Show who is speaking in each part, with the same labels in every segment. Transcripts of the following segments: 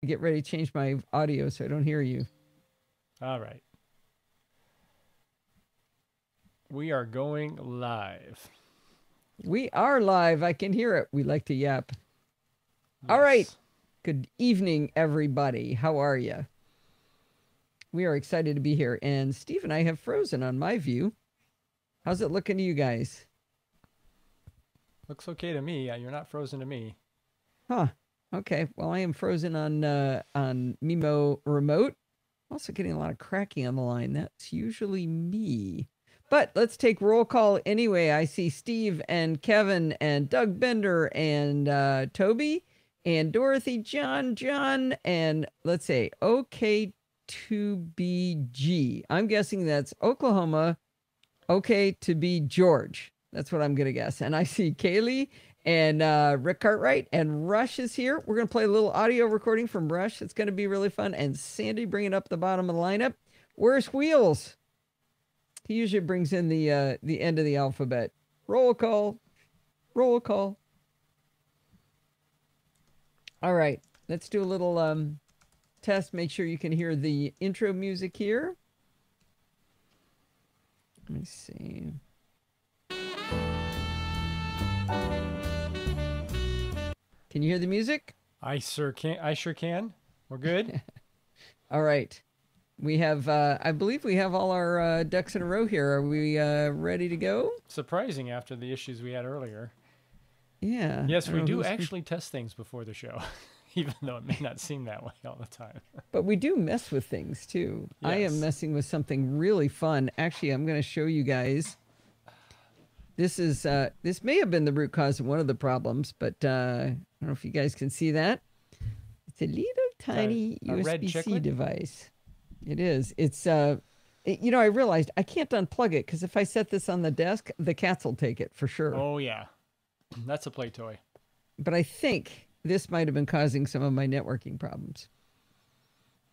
Speaker 1: get ready to change my audio so I don't hear you.
Speaker 2: All right. We are going live.
Speaker 1: We are live. I can hear it. We like to yap.
Speaker 2: Yes.
Speaker 1: All right. Good evening, everybody. How are you? We are excited to be here. And Steve and I have frozen on my view. How's it looking to you guys?
Speaker 2: Looks okay to me. You're not frozen to me.
Speaker 1: Huh. Okay. Well, I am frozen on Mimo Remote. Also getting a lot of cracking on the line. That's usually me. But let's take roll call anyway. I see Steve and Kevin and Doug Bender and Toby and Dorothy, John, and let's say OK2BG. I'm guessing that's Oklahoma. OK to be George. That's what I'm going to guess. And I see Kaylee and Rick Cartwright and Rush is here. We're going to play a little audio recording from Rush. It's going to be really fun. And Sandy bringing up the bottom of the lineup. Where's Wheels? He usually brings in the end of the alphabet. Roll call. Roll call. All right. Let's do a little test. Make sure you can hear the intro music here. Let me see. Can you hear the music?
Speaker 2: I sure can. We're good.
Speaker 1: All right. We have, I believe we have all our ducks in a row here. Are we ready to go?
Speaker 2: Surprising after the issues we had earlier.
Speaker 1: Yeah.
Speaker 2: Yes, we do actually test things before the show, even though it may not seem that way all the time.
Speaker 1: But we do mess with things too. Yes. I am messing with something really fun. Actually, I'm going to show you guys. This is, this may have been the root cause of one of the problems, but I don't know if you guys can see that. It's a little tiny USB-C device. It is. It's, you know, I realized I can't unplug it because if I set this on the desk, the cats will take it for sure.
Speaker 2: Oh, yeah. That's a play toy.
Speaker 1: But I think this might have been causing some of my networking problems.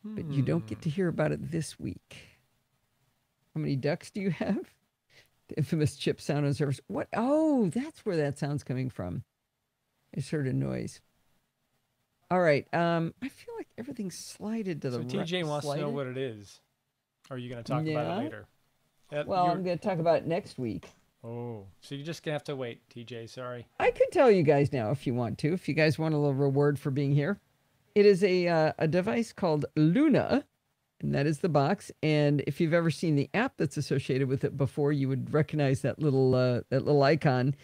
Speaker 1: But you don't get to hear about it this week. How many ducks do you have? The infamous chip sound on service. What? Oh, that's where that sound's coming from. I just heard a noise. All right. I feel like everything's slided to the right.
Speaker 2: So TJ wants to know what it is. Are you going to talk about it later?
Speaker 1: Well, I'm going to talk about it next week.
Speaker 2: Oh, so you're just going to have to wait, TJ. Sorry.
Speaker 1: I could tell you guys now if you want to. If you guys want a little reward for being here. It is a device called Luna. And that is the box. And if you've ever seen the app that's associated with it before, you would recognize that little icon.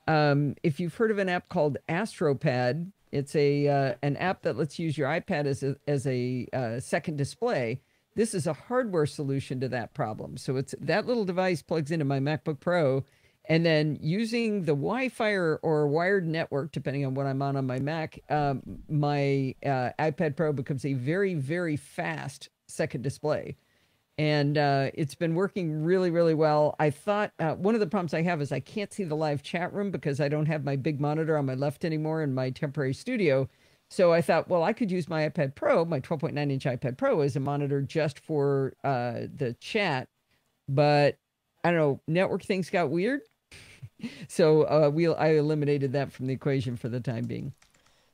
Speaker 1: If you've heard of an app called AstroPad, it's an app that lets you use your iPad as a second display. This is a hardware solution to that problem. So it's that little device plugs into my MacBook Pro, and then using the Wi-Fi or wired network, depending on what I'm on my Mac, my iPad Pro becomes a very, very fast second display. And it's been working really, really well. I thought one of the problems I have is I can't see the live chat room because I don't have my big monitor on my left anymore in my temporary studio. So I thought, well, I could use my iPad Pro, my 12.9-inch iPad Pro, as a monitor just for the chat. But I don't know, network things got weird. So I eliminated that from the equation for the time being.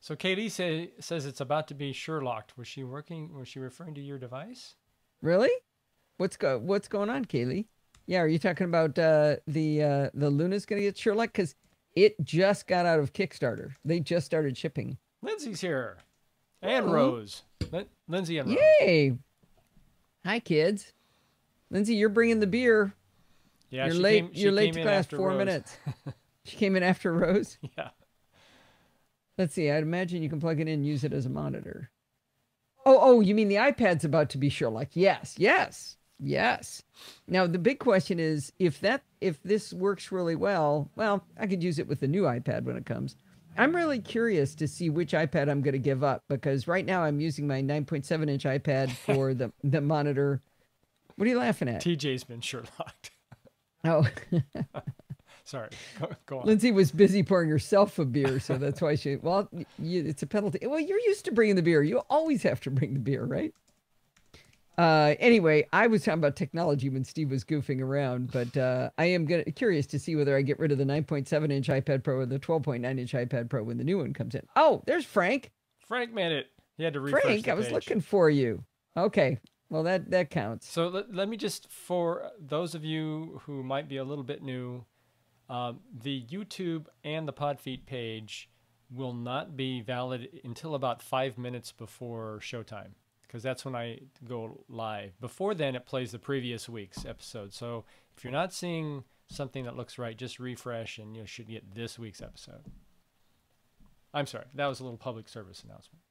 Speaker 2: So Katie says it's about to be Sherlocked. Was she referring to your device?
Speaker 1: Really? What's going on, Kaylee? Yeah, are you talking about the Luna's going to get Sherlock? Because it just got out of Kickstarter. They just started shipping.
Speaker 2: Lindsay's here. And Rose. Lindsay and Rose.
Speaker 1: Yay! Hi, kids. Lindsay, you're bringing the beer.
Speaker 2: Yeah,
Speaker 1: you're late. You're late to class 4 minutes. She came in after Rose?
Speaker 2: Yeah.
Speaker 1: Let's see. I'd imagine you can plug it in and use it as a monitor. Oh, you mean the iPad's about to be Sherlock? Yes. Now, the big question is, if this works really well, I could use it with the new iPad when it comes. I'm really curious to see which iPad I'm going to give up, because right now I'm using my 9.7-inch iPad for the monitor. What are you laughing at?
Speaker 2: TJ's been Sherlocked.
Speaker 1: Oh.
Speaker 2: Sorry. Go on.
Speaker 1: Lindsay was busy pouring herself a beer, so that's why it's a penalty. Well, you're used to bringing the beer. You always have to bring the beer, right? Anyway, I was talking about technology when Steve was goofing around, but I am curious to see whether I get rid of the 9.7-inch iPad Pro or the 12.9-inch iPad Pro when the new one comes in. Oh, there's Frank.
Speaker 2: Frank made it. He had to refresh
Speaker 1: Frank,
Speaker 2: the
Speaker 1: I was
Speaker 2: page.
Speaker 1: looking for you. Okay. Well, that counts.
Speaker 2: So let me just, for those of you who might be a little bit new, the YouTube and the Podfeet page will not be valid until about 5 minutes before showtime, because that's when I go live. Before then, it plays the previous week's episode. So if you're not seeing something that looks right, just refresh and you should get this week's episode. I'm sorry, that was a little public service announcement.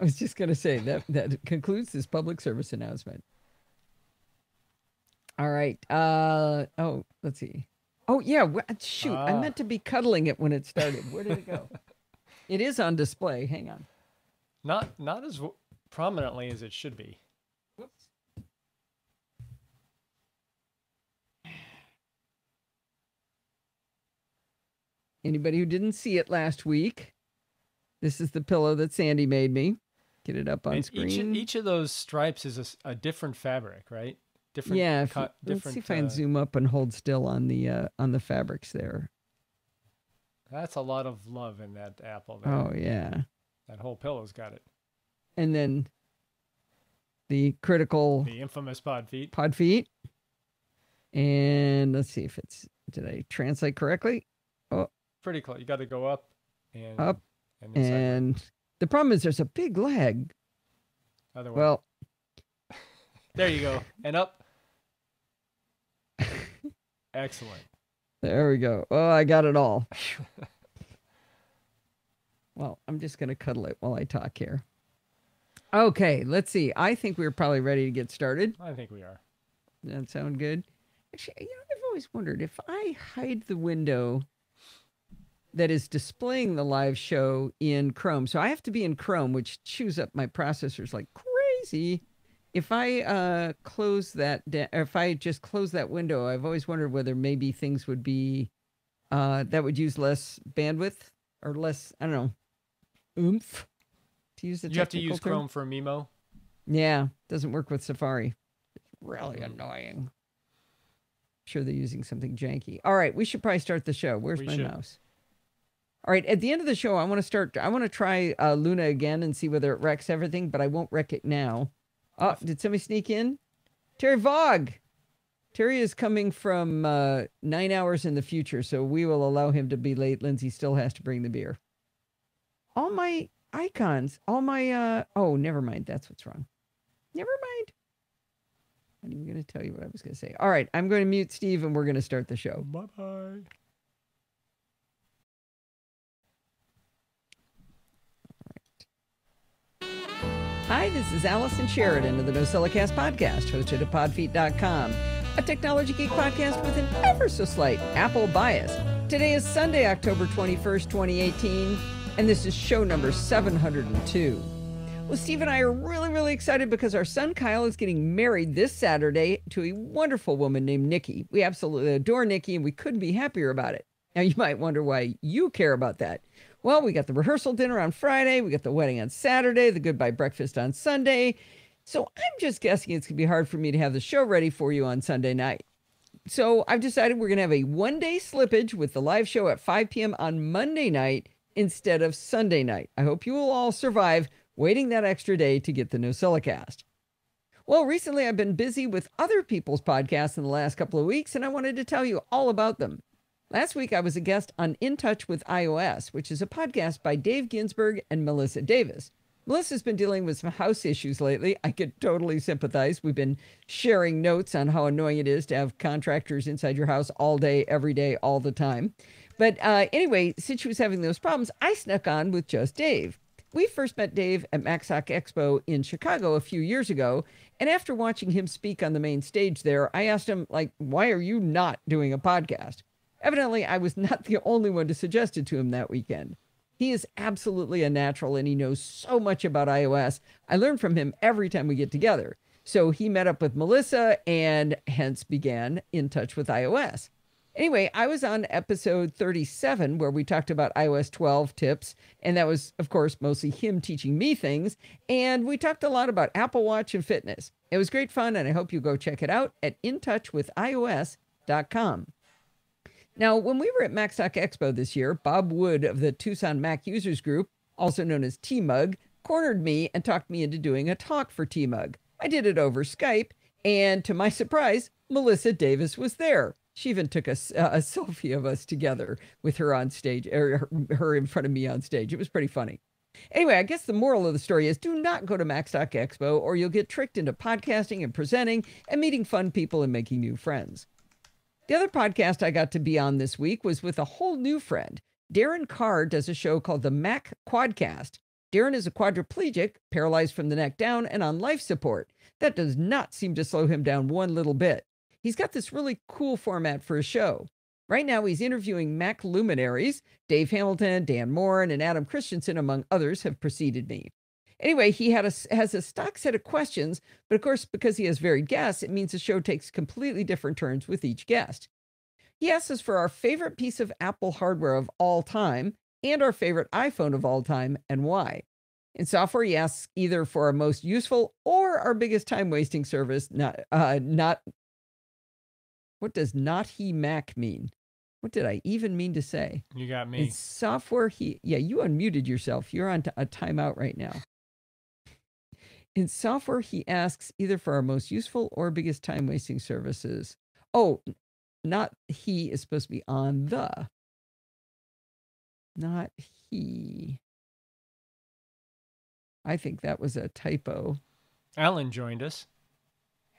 Speaker 1: I was just going to say that concludes this public service announcement. All right. Oh, let's see. Oh, yeah. Shoot. I meant to be cuddling it when it started. Where did it go? It is on display. Hang on.
Speaker 2: Not as prominently as it should be.
Speaker 1: Whoops. Anybody who didn't see it last week, this is the pillow that Sandy made me. Get it up on
Speaker 2: And
Speaker 1: screen.
Speaker 2: Each of those stripes is a different fabric, right? Different.
Speaker 1: Yeah.
Speaker 2: Different.
Speaker 1: Let's see if I can zoom up and hold still on the fabrics there.
Speaker 2: That's a lot of love in that apple there.
Speaker 1: Oh, yeah.
Speaker 2: That whole pillow's got it.
Speaker 1: And then the critical
Speaker 2: The infamous pod feet.
Speaker 1: pod feet. And let's see if did I translate correctly? Oh,
Speaker 2: Pretty close. You got to go up and
Speaker 1: up.
Speaker 2: and then
Speaker 1: And the problem is there's a big leg.
Speaker 2: other way.
Speaker 1: Well,
Speaker 2: there you go. And up. Excellent.
Speaker 1: there we go. Oh, I got it all. Well, I'm just going to cuddle it while I talk here. Okay, let's see. I think we're probably ready to get started.
Speaker 2: I think we are.
Speaker 1: Does that sound good? Actually, I've always wondered if I hide the window that is displaying the live show in Chrome. So I have to be in Chrome, which chews up my processors like crazy. If I close that, or if I just close that window, I've always wondered whether maybe things would be that would use less bandwidth or less, I don't know, oomph. To use the
Speaker 2: You have to
Speaker 1: technical
Speaker 2: use
Speaker 1: term.
Speaker 2: Chrome for Mimo.
Speaker 1: Yeah, doesn't work with Safari. It's really annoying. I'm sure they're using something janky. All right, we should probably start the show. Where's my mouse? All right, at the end of the show, I want to try Luna again and see whether it wrecks everything, but I won't wreck it now. Oh, did somebody sneak in? Terry Vogue. Terry is coming from 9 hours in the future, so we will allow him to be late. Lindsay still has to bring the beer. All my icons, oh, never mind. That's what's wrong. Never mind. I'm not even going to tell you what I was going to say. All right, I'm going to mute Steve, and we're going to start the show.
Speaker 2: Bye-bye.
Speaker 1: Hi, this is Allison Sheridan of the NosillaCast podcast, hosted at podfeet.com, a technology geek podcast with an ever so slight Apple bias. Today is Sunday, October 21st, 2018, and this is show number 702. Well, Steve and I are really, really excited because our son Kyle is getting married this Saturday to a wonderful woman named Nikki. We absolutely adore Nikki, and we couldn't be happier about it. Now, you might wonder why you care about that. Well, we got the rehearsal dinner on Friday, we got the wedding on Saturday, the goodbye breakfast on Sunday. So I'm just guessing it's going to be hard for me to have the show ready for you on Sunday night. So I've decided we're going to have a one-day slippage with the live show at 5 p.m. on Monday night instead of Sunday night. I hope you will all survive waiting that extra day to get the NosillaCast. Well, recently I've been busy with other people's podcasts in the last couple of weeks, and I wanted to tell you all about them. Last week, I was a guest on In Touch with iOS, which is a podcast by Dave Ginsburg and Melissa Davis. Melissa's been dealing with some house issues lately. I could totally sympathize. We've been sharing notes on how annoying it is to have contractors inside your house all day, every day, all the time. But anyway, since she was having those problems, I snuck on with just Dave. We first met Dave at MacSoc Expo in Chicago a few years ago, and after watching him speak on the main stage there, I asked him, why are you not doing a podcast? Evidently, I was not the only one to suggest it to him that weekend. He is absolutely a natural, and he knows so much about iOS. I learn from him every time we get together. So he met up with Melissa and hence began In Touch with iOS. Anyway, I was on episode 37 where we talked about iOS 12 tips, and that was, of course, mostly him teaching me things, and we talked a lot about Apple Watch and fitness. It was great fun, and I hope you go check it out at intouchwithios.com. Now, when we were at MacSoc Expo this year, Bob Wood of the Tucson Mac Users Group, also known as T-Mug, cornered me and talked me into doing a talk for T-Mug. I did it over Skype, and to my surprise, Melissa Davis was there. She even took a selfie of us together with her on stage, or her in front of me on stage. It was pretty funny. Anyway, I guess the moral of the story is do not go to Macstock Expo or you'll get tricked into podcasting and presenting and meeting fun people and making new friends. The other podcast I got to be on this week was with a whole new friend. Darren Carr does a show called the Mac Quadcast. Darren is a quadriplegic, paralyzed from the neck down, and on life support. That does not seem to slow him down one little bit. He's got this really cool format for a show. Right now, he's interviewing Mac luminaries. Dave Hamilton, Dan Morin, and Adam Christensen, among others, have preceded me. Anyway, he has a stock set of questions, but of course, because he has varied guests, it means the show takes completely different turns with each guest. He asks us for our favorite piece of Apple hardware of all time and our favorite iPhone of all time and why. In software, he asks either for our most useful or our biggest time-wasting service. What does not he Mac mean? What did I even mean to say?
Speaker 2: You got me.
Speaker 1: In software, you unmuted yourself. You're on a timeout right now. In software, he asks either for our most useful or biggest time-wasting services. Oh, not he is supposed to be on the. Not he. I think that was a typo.
Speaker 2: Alan joined us.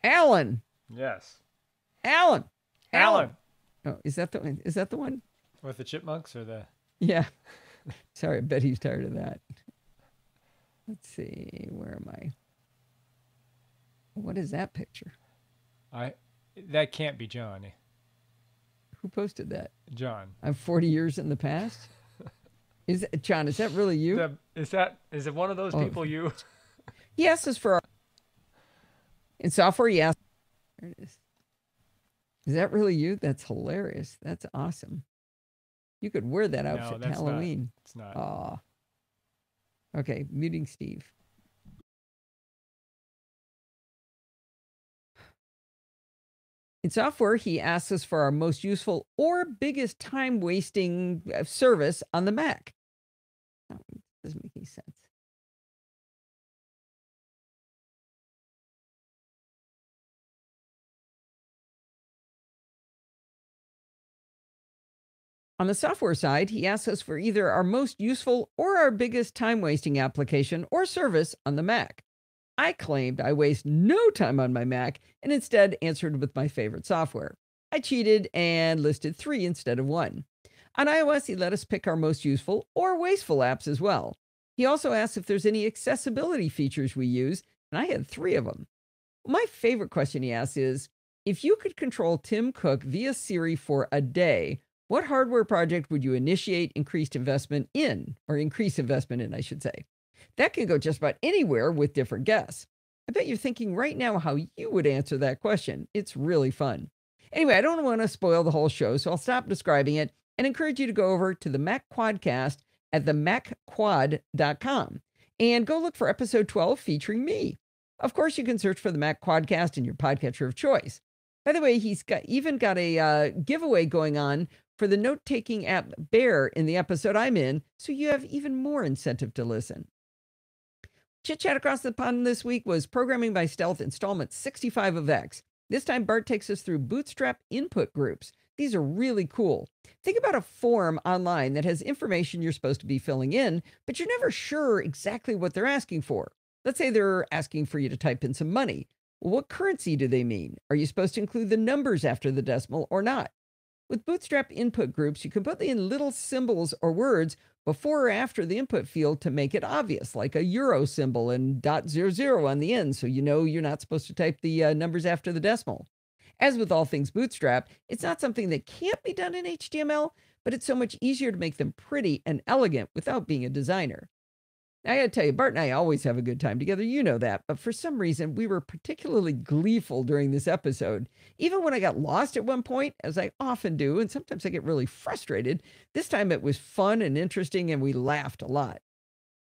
Speaker 1: Alan.
Speaker 2: Yes.
Speaker 1: Alan. Oh, is that the one? Is that the one?
Speaker 2: With the chipmunks or the?
Speaker 1: Yeah. Sorry, I bet he's tired of that. Let's see. Where am I? What is that picture?
Speaker 2: That can't be John.
Speaker 1: Who posted that?
Speaker 2: John.
Speaker 1: I'm 40 years in the past. John, is that really you?
Speaker 2: Is it one of those people you?
Speaker 1: He asked us for in software. He asked. There it is. Is that really you? That's hilarious. That's awesome. You could wear that outfit to Halloween.
Speaker 2: It's not.
Speaker 1: Aw. Okay, muting Steve. In software, he asks us for our most useful or biggest time-wasting service on the Mac. That doesn't make any sense. On the software side, he asks us for either our most useful or our biggest time-wasting application or service on the Mac. I claimed I waste no time on my Mac and instead answered with my favorite software. I cheated and listed 3 instead of 1. On iOS, he let us pick our most useful or wasteful apps as well. He also asked if there's any accessibility features we use, and I had 3 of them. My favorite question he asked is, if you could control Tim Cook via Siri for a day, what hardware project would you initiate increase investment in, I should say? That can go just about anywhere with different guests. I bet you're thinking right now how you would answer that question. It's really fun. Anyway, I don't want to spoil the whole show, so I'll stop describing it and encourage you to go over to the Mac Quadcast at themacquad.com and go look for episode 12 featuring me. Of course, you can search for the Mac Quadcast in your podcatcher of choice. By the way, he's even got a giveaway going on for the note-taking app Bear in the episode I'm in, so you have even more incentive to listen. Chit Chat Across the Pond this week was Programming by Stealth installment 65 of X. This time, Bart takes us through Bootstrap input groups. These are really cool. Think about a form online that has information you're supposed to be filling in, but you're never sure exactly what they're asking for. Let's say they're asking for you to type in some money. Well, what currency do they mean? Are you supposed to include the numbers after the decimal or not? With Bootstrap input groups, you can put in little symbols or words before or after the input field to make it obvious, like a euro symbol and .00 on the end, so you know you're not supposed to type the numbers after the decimal. As with all things Bootstrap, it's not something that can't be done in HTML, but it's so much easier to make them pretty and elegant without being a designer. Now, I gotta tell you, Bart and I always have a good time together, you know that, but for some reason, we were particularly gleeful during this episode. Even when I got lost at one point, as I often do, and sometimes I get really frustrated, this time it was fun and interesting, and we laughed a lot.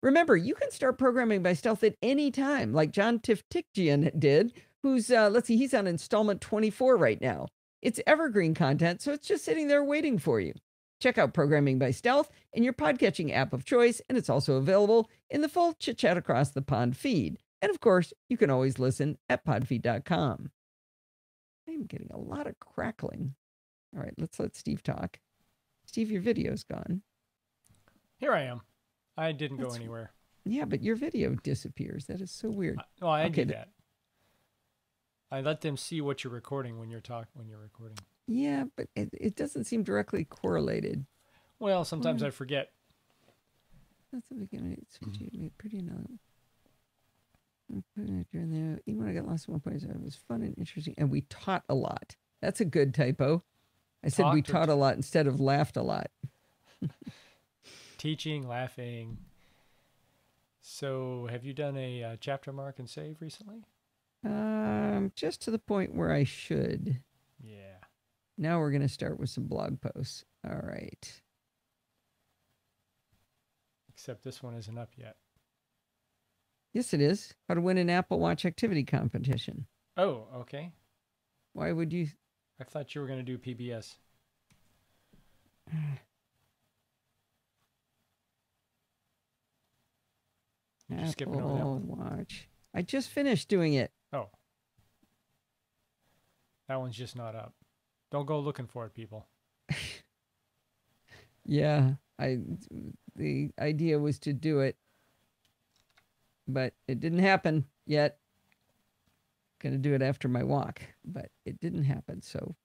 Speaker 1: Remember, you can start Programming by Stealth at any time, like John Tiftikjian did, who's, he's on installment 24 right now. It's evergreen content, so it's just sitting there waiting for you. Check out Programming by Stealth in your podcatching app of choice, and it's also available in the full Chit Chat Across the Pond feed. And of course, you can always listen at podfeed.com. I'm getting a lot of crackling. All right, let's let Steve talk. Steve, your video's gone.
Speaker 2: Here I am. I didn't go anywhere.
Speaker 1: Yeah, but your video disappears. That is so weird.
Speaker 2: I do that. I let them see what you're recording when you're recording.
Speaker 1: Yeah, but it doesn't seem directly correlated.
Speaker 2: Well, sometimes I forget.
Speaker 1: That's the beginning. It's pretty enough. Even when I got lost at one point, it was fun and interesting, and we taught a lot. That's a good typo. I said we taught a lot instead of laughed a lot.
Speaker 2: Teaching, laughing. So, have you done a chapter mark and save recently?
Speaker 1: Just to the point where I should.
Speaker 2: Yeah.
Speaker 1: Now we're going to start with some blog posts. All right.
Speaker 2: Except this one isn't up yet.
Speaker 1: Yes, it is. How to win an Apple Watch activity competition.
Speaker 2: Oh, okay.
Speaker 1: Why would you?
Speaker 2: I thought you were going to do PBS.
Speaker 1: Apple Watch. I just finished doing it.
Speaker 2: Oh. That one's just not up. Don't go looking for it, people.
Speaker 1: Yeah, the idea was to do it, but it didn't happen yet. Gonna do it after my walk, but it didn't happen. So,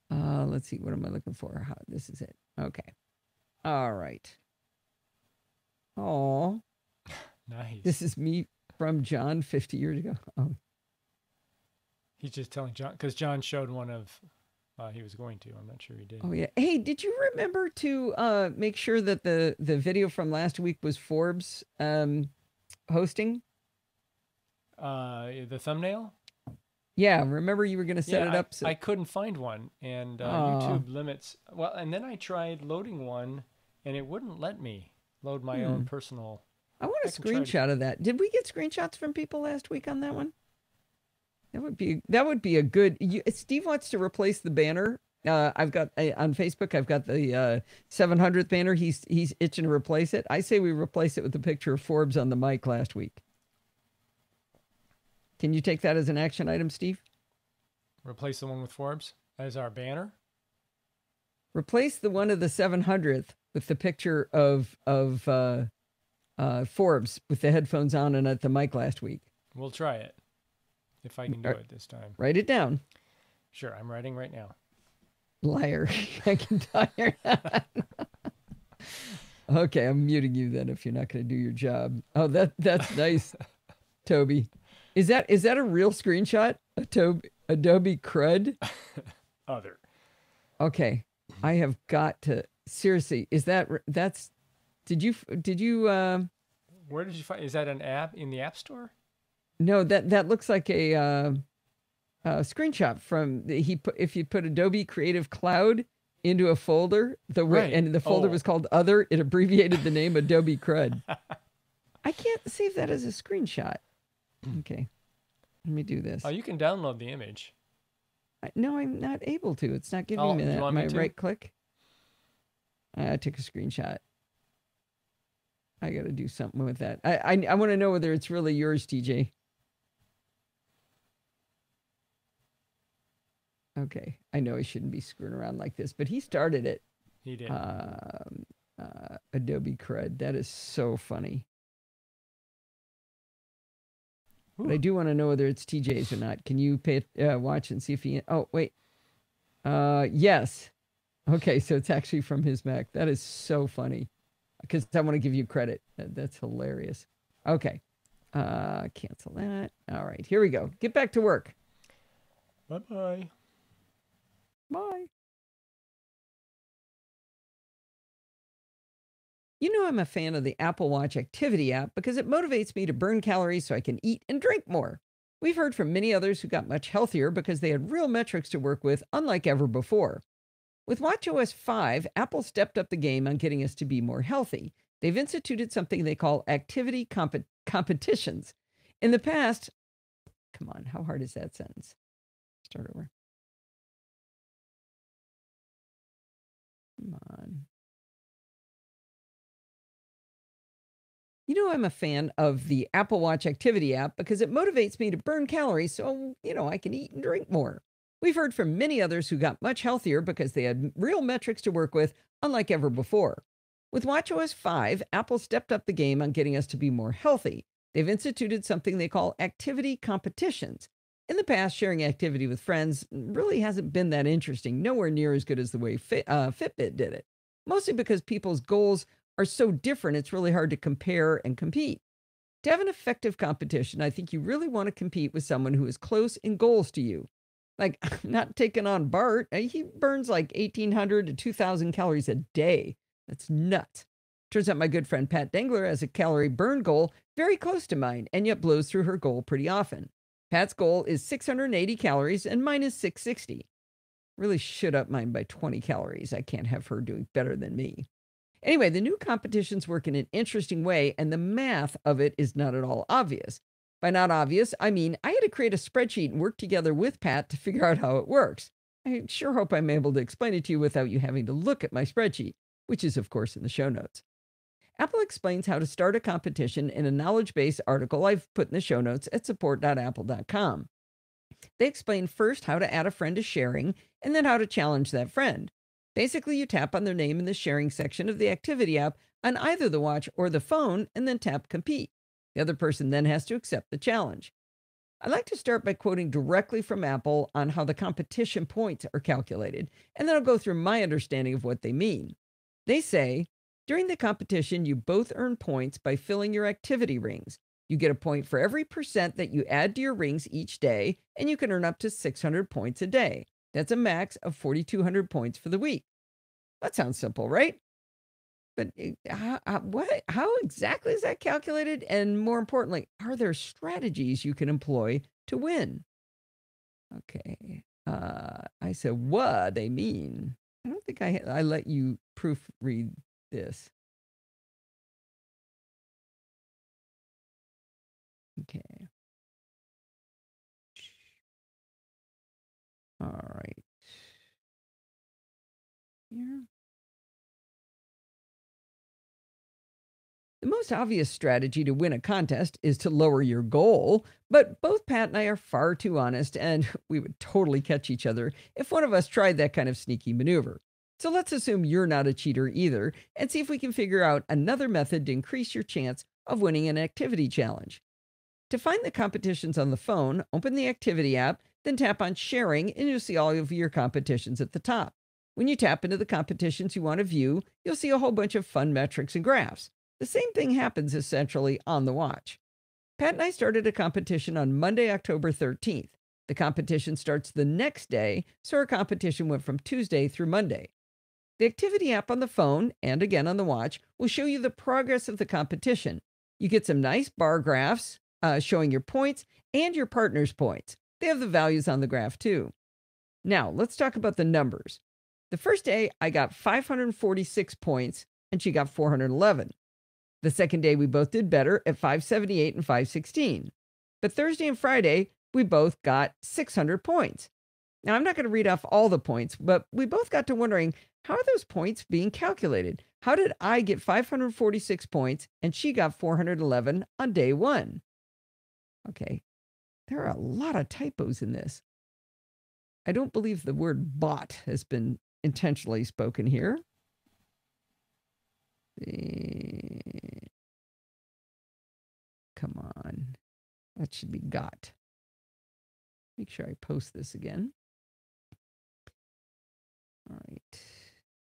Speaker 1: let's see. What am I looking for? This is it. Okay. All right. Oh,
Speaker 2: nice.
Speaker 1: This is me from John 50 years ago. Oh.
Speaker 2: He's just telling John, because John showed one of, he was going to. I'm not sure he did.
Speaker 1: Oh, yeah. Hey, did you remember to make sure that the video from last week was Forbes hosting?
Speaker 2: The thumbnail?
Speaker 1: Yeah, remember you were going to set it up?
Speaker 2: I couldn't find one, and YouTube limits. Well, and then I tried loading one, and it wouldn't let me load my own personal.
Speaker 1: I want a screenshot of that. Did we get screenshots from people last week on that one? That would be a good. Steve wants to replace the banner. I've got on Facebook. I've got the 700th banner. He's itching to replace it. I say we replace it with the picture of Forbes on the mic last week. Can you take that as an action item, Steve?
Speaker 2: Replace the one with Forbes as our banner?
Speaker 1: Replace the one of the 700th with the picture of Forbes with the headphones on and at the mic last week.
Speaker 2: We'll try it. If I can do it this time.
Speaker 1: Write it down.
Speaker 2: Sure, I'm writing right now.
Speaker 1: Liar. I can tell you're not. Okay, I'm muting you then if you're not going to do your job. Oh, that's nice, Toby. Is that a real screenshot? Adobe Crud?
Speaker 2: Other.
Speaker 1: Okay, I have got to seriously. Did you?
Speaker 2: Where did you find? Is that an app in the App Store?
Speaker 1: No, that looks like a screenshot from if you put Adobe Creative Cloud into a folder, and the folder was called Other, it abbreviated the name Adobe Crud. I can't save that as a screenshot. Okay, let me do this.
Speaker 2: Oh, you can download the image.
Speaker 1: No, I'm not able to. It's not giving me that. My right click. I took a screenshot. I got to do something with that. I want to know whether it's really yours, TJ. Okay, I know I shouldn't be screwing around like this, but he started it.
Speaker 2: He did.
Speaker 1: Adobe Crud. That is so funny.
Speaker 2: Ooh.
Speaker 1: But I do want to know whether it's TJ's or not. Can you watch and see if he... Oh, wait. Yes. Okay, so it's actually from his Mac. That is so funny. Because I want to give you credit. That's hilarious. Okay. Cancel that. All right, here we go. Get back to work.
Speaker 2: Bye-bye.
Speaker 1: Bye. You know I'm a fan of the Apple Watch Activity app because it motivates me to burn calories so I can eat and drink more. We've heard from many others who got much healthier because they had real metrics to work with, unlike ever before. With watchOS 5, Apple stepped up the game on getting us to be more healthy. They've instituted something they call activity competitions. In the past, come on, how hard is that sentence? Start over. Come on. You know, I'm a fan of the Apple Watch activity app because it motivates me to burn calories so, I can eat and drink more. We've heard from many others who got much healthier because they had real metrics to work with, unlike ever before. With WatchOS 5, Apple stepped up the game on getting us to be more healthy. They've instituted something they call activity competitions. In the past, sharing activity with friends really hasn't been that interesting, nowhere near as good as the way Fitbit did it. Mostly because people's goals are so different, it's really hard to compare and compete. To have an effective competition, I think you really want to compete with someone who is close in goals to you. Like, not taking on Bart. He burns like 1,800 to 2,000 calories a day. That's nuts. Turns out my good friend Pat Dengler has a calorie burn goal very close to mine, and yet blows through her goal pretty often. Pat's goal is 680 calories, and mine is 660. Really should up mine by 20 calories. I can't have her doing better than me. Anyway, the new competitions work in an interesting way, and the math of it is not at all obvious. By not obvious, I mean I had to create a spreadsheet and work together with Pat to figure out how it works. I sure hope I'm able to explain it to you without you having to look at my spreadsheet, which is, of course, in the show notes. Apple explains how to start a competition in a knowledge base article I've put in the show notes at support.apple.com. They explain first how to add a friend to sharing and then how to challenge that friend. Basically, you tap on their name in the sharing section of the activity app on either the watch or the phone and then tap compete. The other person then has to accept the challenge. I like to start by quoting directly from Apple on how the competition points are calculated, and then I'll go through my understanding of what they mean. They say, during the competition, you both earn points by filling your activity rings. You get a point for every percent that you add to your rings each day, and you can earn up to 600 points a day. That's a max of 4,200 points for the week. That sounds simple, right? But how exactly is that calculated? And more importantly, are there strategies you can employ to win? Okay. I said, what they mean. I don't think I let you proofread this. Okay. All right. Here. The most obvious strategy to win a contest is to lower your goal, but both Pat and I are far too honest, and we would totally catch each other if one of us tried that kind of sneaky maneuver. So let's assume you're not a cheater either, and see if we can figure out another method to increase your chance of winning an activity challenge. To find the competitions on the phone, open the activity app, then tap on sharing, and you'll see all of your competitions at the top. When you tap into the competitions you want to view, you'll see a whole bunch of fun metrics and graphs. The same thing happens essentially on the watch. Pat and I started a competition on Monday, October 13th. The competition starts the next day, so our competition went from Tuesday through Monday. The activity app on the phone, and again on the watch, will show you the progress of the competition. You get some nice bar graphs showing your points and your partner's points. They have the values on the graph too. Now, let's talk about the numbers. The first day, I got 546 points, and she got 411. The second day, we both did better at 578 and 516. But Thursday and Friday, we both got 600 points. Now, I'm not going to read off all the points, but we both got to wondering, how are those points being calculated? How did I get 546 points and she got 411 on day one? Okay, there are a lot of typos in this. I don't believe the word bot has been intentionally spoken here. Come on. That should be got. Make sure I post this again. All right.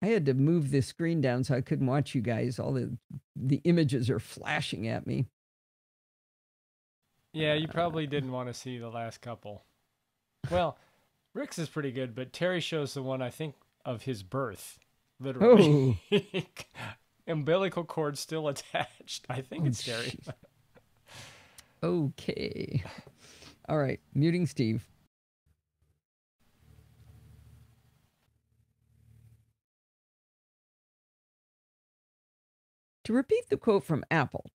Speaker 1: I had to move this screen down so I couldn't watch you guys. All the images are flashing at me.
Speaker 2: Yeah, you probably didn't want to see the last couple. Well, Rick's is pretty good, but Terry shows the one, I think, of his birth. Literally. Oh. Umbilical cord still attached. I think it's Terry.
Speaker 1: Okay. All right. Muting Steve. To repeat the quote from Apple,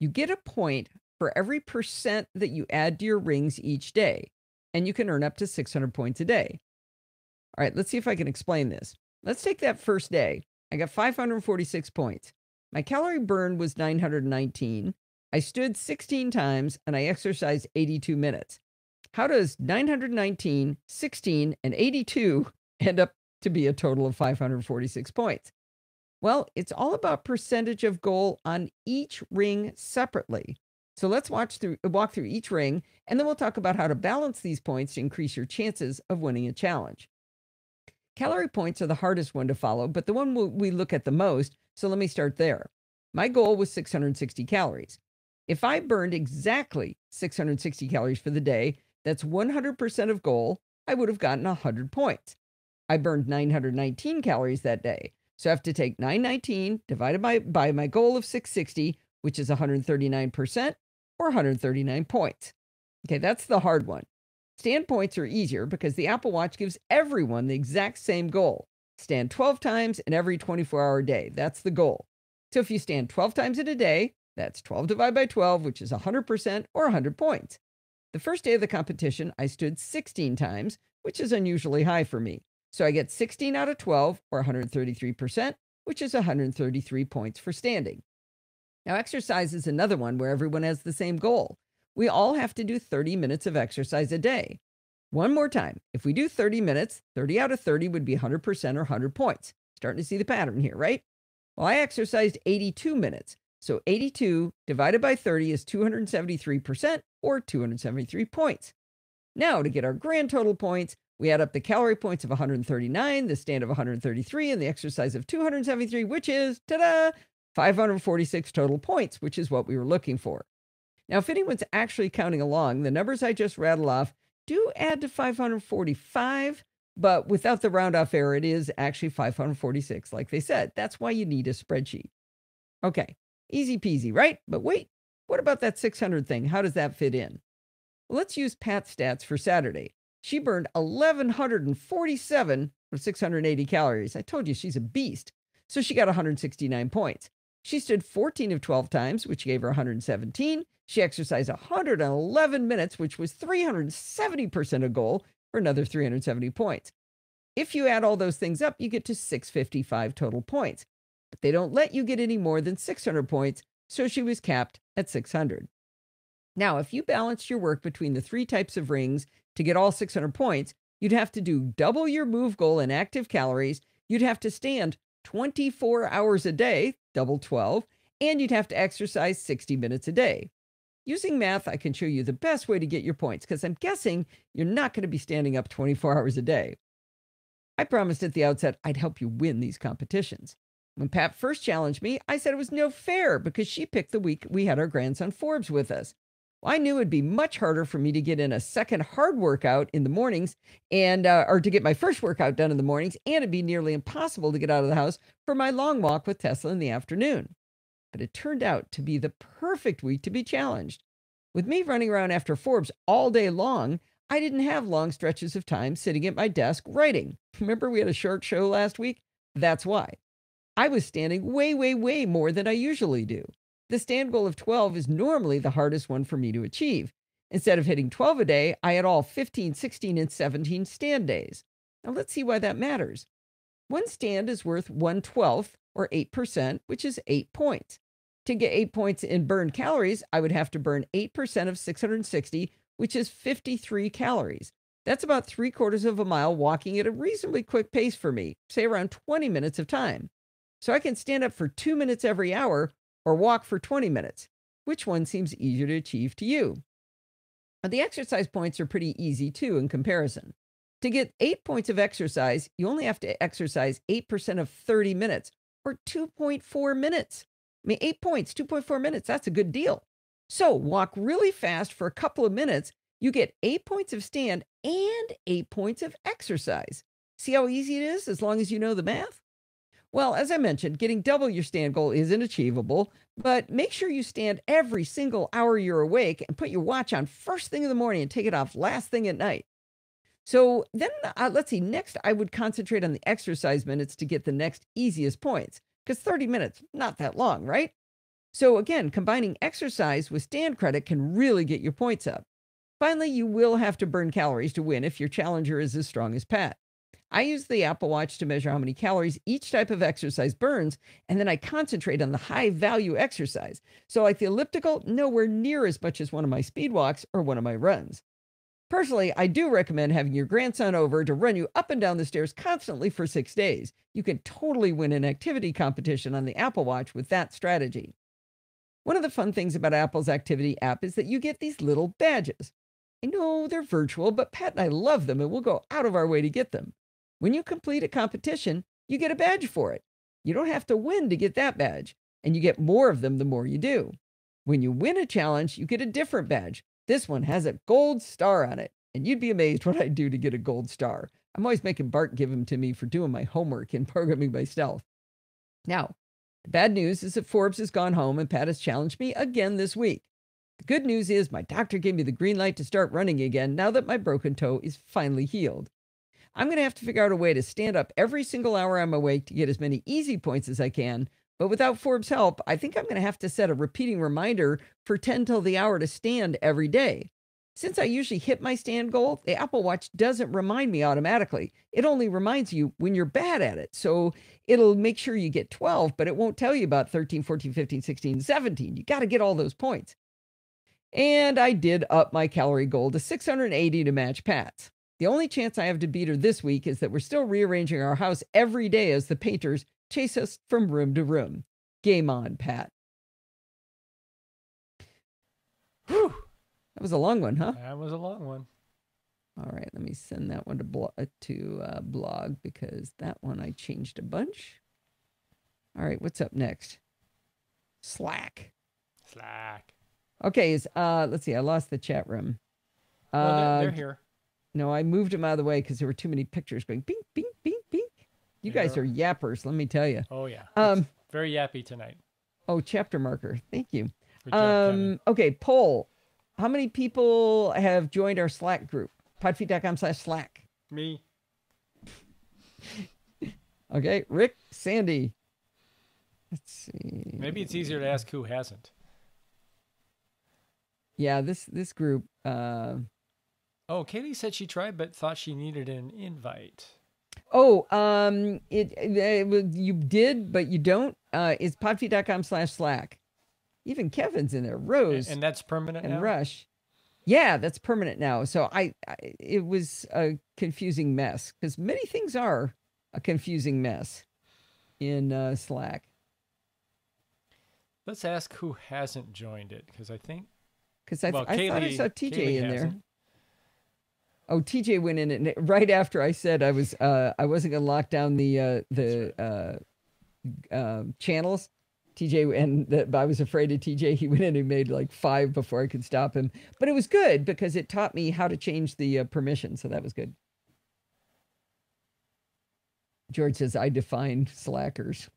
Speaker 1: you get a point for every percent that you add to your rings each day, and you can earn up to 600 points a day. All right, let's see if I can explain this. Let's take that first day. I got 546 points. My calorie burn was 919. I stood 16 times and I exercised 82 minutes. How does 919, 16, and 82 end up to be a total of 546 points? Well, it's all about percentage of goal on each ring separately. So let's walk through each ring, and then we'll talk about how to balance these points to increase your chances of winning a challenge. Calorie points are the hardest one to follow, but the one we look at the most, so let me start there. My goal was 660 calories. If I burned exactly 660 calories for the day, that's 100% of goal, I would have gotten 100 points. I burned 919 calories that day, so I have to take 919 divided by my goal of 660, which is 139%, or 139 points. Okay, that's the hard one. Stand points are easier because the Apple Watch gives everyone the exact same goal. Stand 12 times in every 24-hour day. That's the goal. So if you stand 12 times in a day, that's 12 divided by 12, which is 100% or 100 points. The first day of the competition, I stood 16 times, which is unusually high for me. So I get 16 out of 12, or 133%, which is 133 points for standing. Now, exercise is another one where everyone has the same goal. We all have to do 30 minutes of exercise a day. One more time. If we do 30 minutes, 30 out of 30 would be 100% or 100 points. Starting to see the pattern here, right? Well, I exercised 82 minutes. So 82 divided by 30 is 273%, or 273 points. Now, to get our grand total points, we add up the calorie points of 139, the stand of 133, and the exercise of 273, which is, ta-da, 546 total points, which is what we were looking for. Now, if anyone's actually counting along, the numbers I just rattled off do add to 545, but without the round-off error, it is actually 546, like they said. That's why you need a spreadsheet. Okay, easy peasy, right? But wait, what about that 600 thing? How does that fit in? Well, let's use Pat's stats for Saturday. She burned 1,147 from 680 calories. I told you she's a beast. So she got 169 points. She stood 14 of 12 times, which gave her 117. She exercised 111 minutes, which was 370% of goal, for another 370 points. If you add all those things up, you get to 655 total points. But they don't let you get any more than 600 points, so she was capped at 600. Now, if you balanced your work between the three types of rings to get all 600 points, you'd have to do double your move goal in active calories, you'd have to stand 24 hours a day, double 12, and you'd have to exercise 60 minutes a day. Using math, I can show you the best way to get your points, because I'm guessing you're not going to be standing up 24 hours a day. I promised at the outset I'd help you win these competitions. When Pat first challenged me, I said it was no fair because she picked the week we had our grandson Forbes with us. Well, I knew it'd be much harder for me to get in a second hard workout in the mornings or to get my first workout done in the mornings, and it'd be nearly impossible to get out of the house for my long walk with Tesla in the afternoon. But it turned out to be the perfect week to be challenged. With me running around after Forbes all day long, I didn't have long stretches of time sitting at my desk writing. Remember we had a short show last week? That's why. I was standing way, way, way more than I usually do. The stand goal of 12 is normally the hardest one for me to achieve. Instead of hitting 12 a day, I had all 15, 16, and 17 stand days. Now let's see why that matters. One stand is worth 1/12, or 8%, which is 8 points. To get 8 points in burned calories, I would have to burn 8% of 660, which is 53 calories. That's about 3/4 of a mile walking at a reasonably quick pace for me, say around 20 minutes of time. So I can stand up for 2 minutes every hour or walk for 20 minutes. Which one seems easier to achieve to you? The exercise points are pretty easy too in comparison. To get 8 points of exercise, you only have to exercise 8% of 30 minutes, or 2.4 minutes. I mean, 8 points, 2.4 minutes, that's a good deal. So walk really fast for a couple of minutes, you get 8 points of stand and 8 points of exercise. See how easy it is as long as you know the math? Well, as I mentioned, getting double your stand goal isn't achievable, but make sure you stand every single hour you're awake and put your watch on first thing in the morning and take it off last thing at night. So then, let's see, next I would concentrate on the exercise minutes to get the next easiest points, because 30 minutes, not that long, right? So again, combining exercise with stand credit can really get your points up. Finally, you will have to burn calories to win if your challenger is as strong as Pat. I use the Apple Watch to measure how many calories each type of exercise burns, and then I concentrate on the high value exercise. So, like the elliptical, nowhere near as much as one of my speed walks or one of my runs. Personally, I do recommend having your grandson over to run you up and down the stairs constantly for 6 days. You can totally win an activity competition on the Apple Watch with that strategy. One of the fun things about Apple's activity app is that you get these little badges. I know they're virtual, but Pat and I love them and we'll go out of our way to get them. When you complete a competition, you get a badge for it. You don't have to win to get that badge, and you get more of them the more you do. When you win a challenge, you get a different badge. This one has a gold star on it, and you'd be amazed what I do to get a gold star. I'm always making Bart give them to me for doing my homework and programming myself. Now, the bad news is that Forbes has gone home and Pat has challenged me again this week. The good news is my doctor gave me the green light to start running again now that my broken toe is finally healed. I'm going to have to figure out a way to stand up every single hour I'm awake to get as many easy points as I can, but without Forbes' help, I think I'm going to have to set a repeating reminder for 10 till the hour to stand every day. Since I usually hit my stand goal, the Apple Watch doesn't remind me automatically. It only reminds you when you're bad at it. So it'll make sure you get 12, but it won't tell you about 13, 14, 15, 16, 17. You got to get all those points. And I did up my calorie goal to 680 to match Pat's. The only chance I have to beat her this week is that we're still rearranging our house every day as the painters chase us from room to room. Game on, Pat. Whew. That was a long one, huh?
Speaker 2: That was a long one.
Speaker 1: All right, let me send that one to blog because that one I changed a bunch. All right, what's up next? Slack. Okay, let's see. I lost the chat room.
Speaker 2: Well, they're here.
Speaker 1: No, I moved them out of the way because there were too many pictures going bing, bing, bing, bing. You guys are yappers, let me tell you.
Speaker 2: Oh, yeah. It's very yappy tonight.
Speaker 1: Oh, chapter marker. Thank you.
Speaker 2: Good job, Kevin.
Speaker 1: Okay, poll. How many people have joined our Slack group? Podfeet.com/Slack.
Speaker 2: Me.
Speaker 1: Okay, Rick, Sandy. Let's see.
Speaker 2: Maybe it's easier to ask who hasn't.
Speaker 1: Yeah, this group.
Speaker 2: Oh, Katie said she tried but thought she needed an invite.
Speaker 1: Oh, you did, but you don't. It's podfeet.com/Slack. Even Kevin's in there. Rose.
Speaker 2: And that's permanent
Speaker 1: and
Speaker 2: now?
Speaker 1: Rush. Yeah, that's permanent now. So it was a confusing mess because many things are a confusing mess in Slack.
Speaker 2: Let's ask who hasn't joined it because I think.
Speaker 1: Because I thought I saw TJ
Speaker 2: Kaylee
Speaker 1: in there.
Speaker 2: hasn't.
Speaker 1: Oh, TJ went in and right after I said I wasn't gonna lock down the channels. TJ and I was afraid of TJ. He went in and made like 5 before I could stop him. But it was good because it taught me how to change the permission, so that was good. George says I define slackers.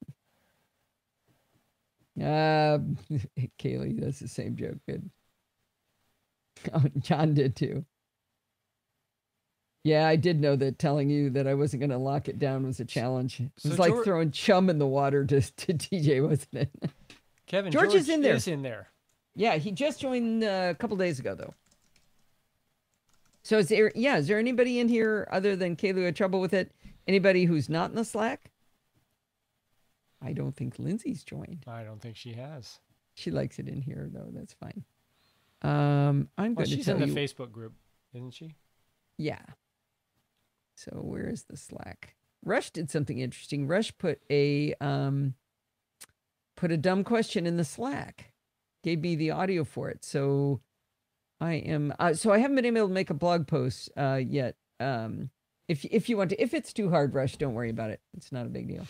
Speaker 1: Kaylee, that's the same joke. Good. Oh, John did too. Yeah, I did know that telling you that I wasn't going to lock it down was a challenge. It was like throwing chum in the water to TJ, wasn't it?
Speaker 2: Kevin,
Speaker 1: George is in there.
Speaker 2: Is in there.
Speaker 1: Yeah, he just joined a couple days ago, though. So is there anybody in here other than Kaylee who had trouble with it? Anybody who's not in the Slack? I don't think Lindsay's joined.
Speaker 2: I don't think she has.
Speaker 1: She likes it in here, though. That's fine. I'm going to tell you.
Speaker 2: She's in the Facebook group, isn't she?
Speaker 1: Yeah. So where is the Slack? Rush did something interesting. Rush put a dumb question in the Slack. Gave me the audio for it. So I am so I haven't been able to make a blog post yet. If you want to, if it's too hard, Rush, don't worry about it. It's not a big deal.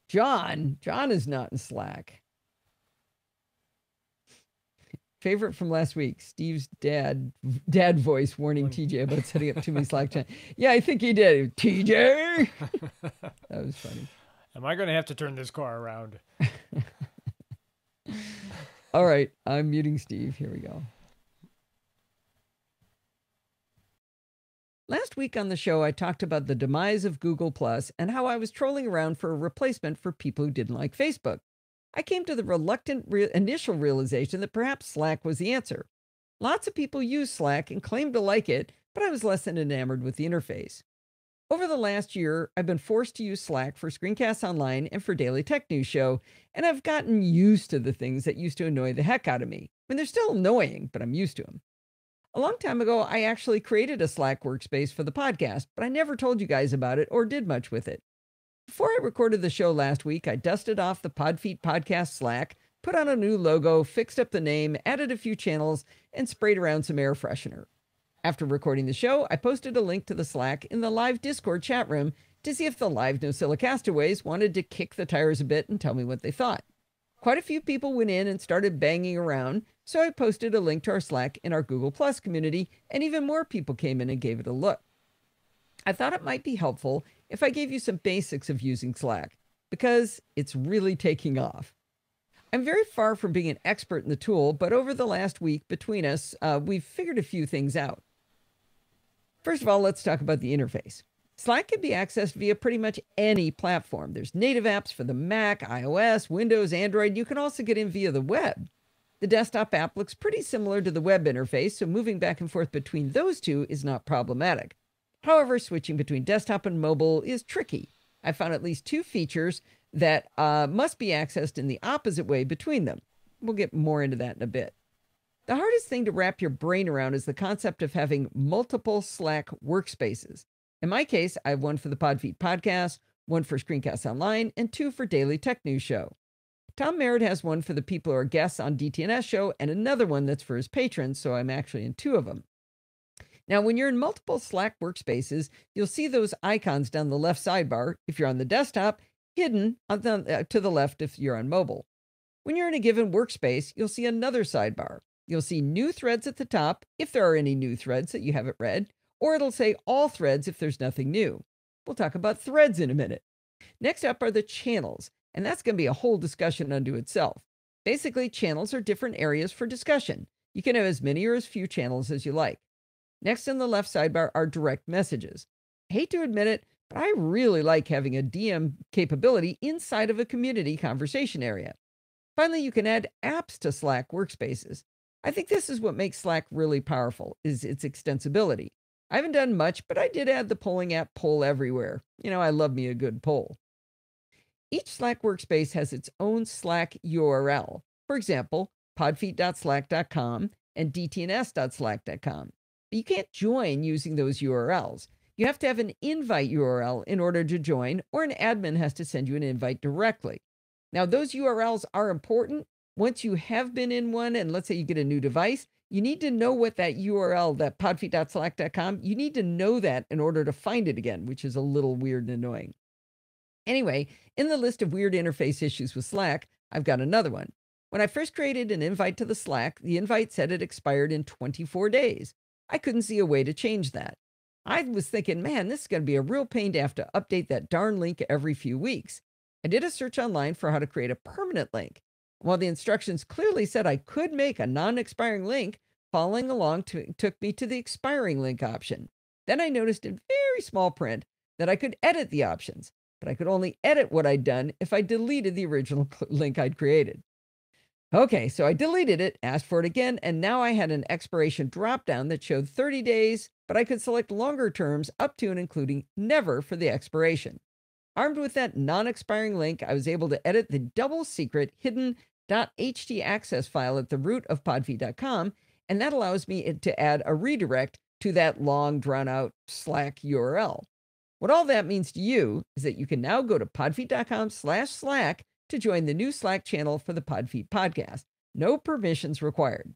Speaker 1: John is not in Slack. Favorite from last week, Steve's dad voice warning TJ about setting up too many Slack channels. Yeah, I think he did. TJ! That was funny.
Speaker 2: Am I going to have to turn this car around?
Speaker 1: All right, I'm muting Steve. Here we go. Last week on the show, I talked about the demise of Google Plus and how I was trolling around for a replacement for people who didn't like Facebook. I came to the reluctant initial realization that perhaps Slack was the answer. Lots of people use Slack and claim to like it, but I was less than enamored with the interface. Over the last year, I've been forced to use Slack for Screencasts Online and for Daily Tech News Show, and I've gotten used to the things that used to annoy the heck out of me. I mean, they're still annoying, but I'm used to them. A long time ago, I actually created a Slack workspace for the podcast, but I never told you guys about it or did much with it. Before I recorded the show last week, I dusted off the Podfeet Podcast Slack, put on a new logo, fixed up the name, added a few channels, and sprayed around some air freshener. After recording the show, I posted a link to the Slack in the live Discord chat room to see if the live NosillaCastaways wanted to kick the tires a bit and tell me what they thought. Quite a few people went in and started banging around, so I posted a link to our Slack in our Google Plus community, and even more people came in and gave it a look. I thought it might be helpful if I gave you some basics of using Slack, because it's really taking off. I'm very far from being an expert in the tool, but over the last week between us, we've figured a few things out. First of all, let's talk about the interface. Slack can be accessed via pretty much any platform. There's native apps for the Mac, iOS, Windows, Android. You can also get in via the web. The desktop app looks pretty similar to the web interface, so moving back and forth between those two is not problematic. However, switching between desktop and mobile is tricky. I found at least two features that must be accessed in the opposite way between them. We'll get more into that in a bit. The hardest thing to wrap your brain around is the concept of having multiple Slack workspaces. In my case, I have one for the Podfeet podcast, one for Screencasts Online, and two for Daily Tech News Show. Tom Merritt has one for the people who are guests on DTNS Show and another one that's for his patrons, so I'm actually in two of them. Now, when you're in multiple Slack workspaces, you'll see those icons down the left sidebar if you're on the desktop, hidden on to the left if you're on mobile. When you're in a given workspace, you'll see another sidebar. You'll see new threads at the top, if there are any new threads that you haven't read, or it'll say all threads if there's nothing new. We'll talk about threads in a minute. Next up are the channels, and that's going to be a whole discussion unto itself. Basically, channels are different areas for discussion. You can have as many or as few channels as you like. Next in the left sidebar are direct messages. I hate to admit it, but I really like having a DM capability inside of a community conversation area. Finally, you can add apps to Slack workspaces. I think this is what makes Slack really powerful, is its extensibility. I haven't done much, but I did add the polling app Poll Everywhere. You know, I love me a good poll. Each Slack workspace has its own Slack URL. For example, podfeet.slack.com and dtns.slack.com. But you can't join using those URLs. You have to have an invite URL in order to join, or an admin has to send you an invite directly. Now, those URLs are important. Once you have been in one, and let's say you get a new device, you need to know what that URL, that podfeet.slack.com, you need to know that in order to find it again, which is a little weird and annoying. Anyway, in the list of weird interface issues with Slack, I've got another one. When I first created an invite to the Slack, the invite said it expired in 24 days. I couldn't see a way to change that. I was thinking, man, this is going to be a real pain to have to update that darn link every few weeks. I did a search online for how to create a permanent link. While the instructions clearly said I could make a non-expiring link, following along took me to the expiring link option. Then I noticed in very small print that I could edit the options, but I could only edit what I'd done if I deleted the original link I'd created. Okay, so I deleted it, asked for it again, and now I had an expiration dropdown that showed 30 days, but I could select longer terms up to and including never for the expiration. Armed with that non-expiring link, I was able to edit the double secret hidden .htaccess file at the root of podfeet.com, and that allows me to add a redirect to that long drawn-out Slack URL. What all that means to you is that you can now go to podfeet.com/Slack to join the new Slack channel for the Podfeet podcast. No permissions required.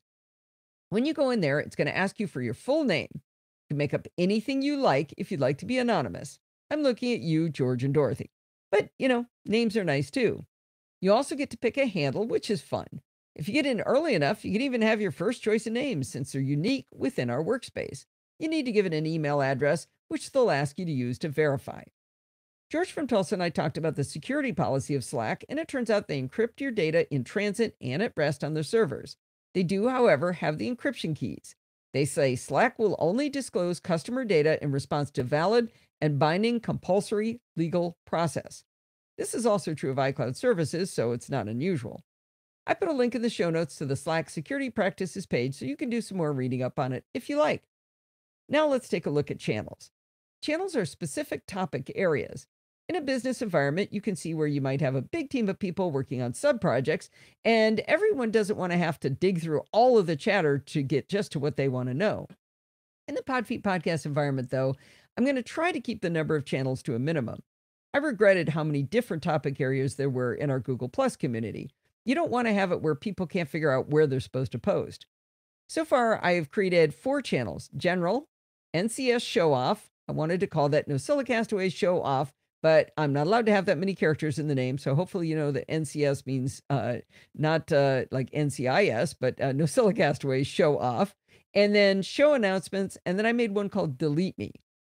Speaker 1: When you go in there, it's going to ask you for your full name. You can make up anything you like if you'd like to be anonymous. I'm looking at you, George and Dorothy. But, you know, names are nice too. You also get to pick a handle, which is fun. If you get in early enough, you can even have your first choice of names since they're unique within our workspace. You need to give it an email address, which they'll ask you to use to verify. George from Tulsa and I talked about the security policy of Slack, and it turns out they encrypt your data in transit and at rest on their servers. They do, however, have the encryption keys. They say Slack will only disclose customer data in response to valid and binding compulsory legal process. This is also true of iCloud services, so it's not unusual. I put a link in the show notes to the Slack security practices page so you can do some more reading up on it if you like. Now let's take a look at channels. Channels are specific topic areas. In a business environment, you can see where you might have a big team of people working on sub-projects, and everyone doesn't want to have to dig through all of the chatter to get just to what they want to know. In the Podfeet podcast environment, though, I'm going to try to keep the number of channels to a minimum. I regretted how many different topic areas there were in our Google Plus community. You don't want to have it where people can't figure out where they're supposed to post. So far, I have created 4 channels: General, NCS Show Off. I wanted to call that NosillaCast Show Off, but I'm not allowed to have that many characters in the name. So hopefully, you know that NCS means not like NCIS, but NosillaCast Show Off. And then Show Announcements. And then I made one called Delete Me.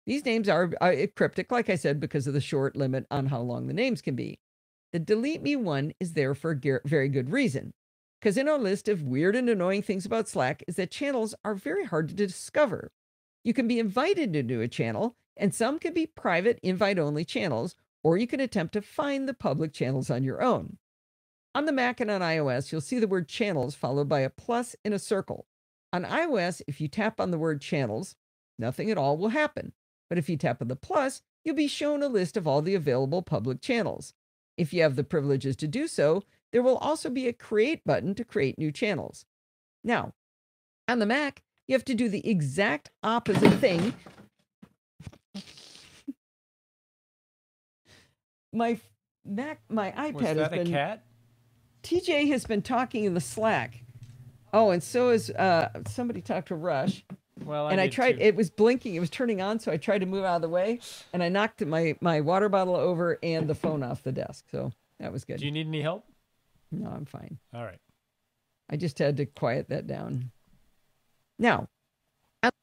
Speaker 1: These names are cryptic, like I said, because of the short limit on how long the names can be. The Delete Me one is there for a very good reason. Because in our list of weird and annoying things about Slack is that channels are very hard to discover. You can be invited into a channel, and some can be private invite-only channels, or you can attempt to find the public channels on your own. On the Mac and on iOS, you'll see the word channels followed by a plus in a circle. On iOS, if you tap on the word channels, nothing at all will happen. But if you tap on the plus, you'll be shown a list of all the available public channels. If you have the privileges to do so, there will also be a create button to create new channels. Now, on the Mac, you have to do the exact opposite thing. My iPad
Speaker 2: Was that
Speaker 1: has been...
Speaker 2: a cat?
Speaker 1: TJ has been talking in the Slack. Oh, and so is somebody talked to Rush.
Speaker 2: Well,
Speaker 1: I tried. It was blinking. It was turning on, so I tried to move out of the way, and I knocked my water bottle over and the phone off the desk. So that was good.
Speaker 2: Do you need any help?
Speaker 1: No, I'm fine.
Speaker 2: All right.
Speaker 1: I just had to quiet that down. Now, okay,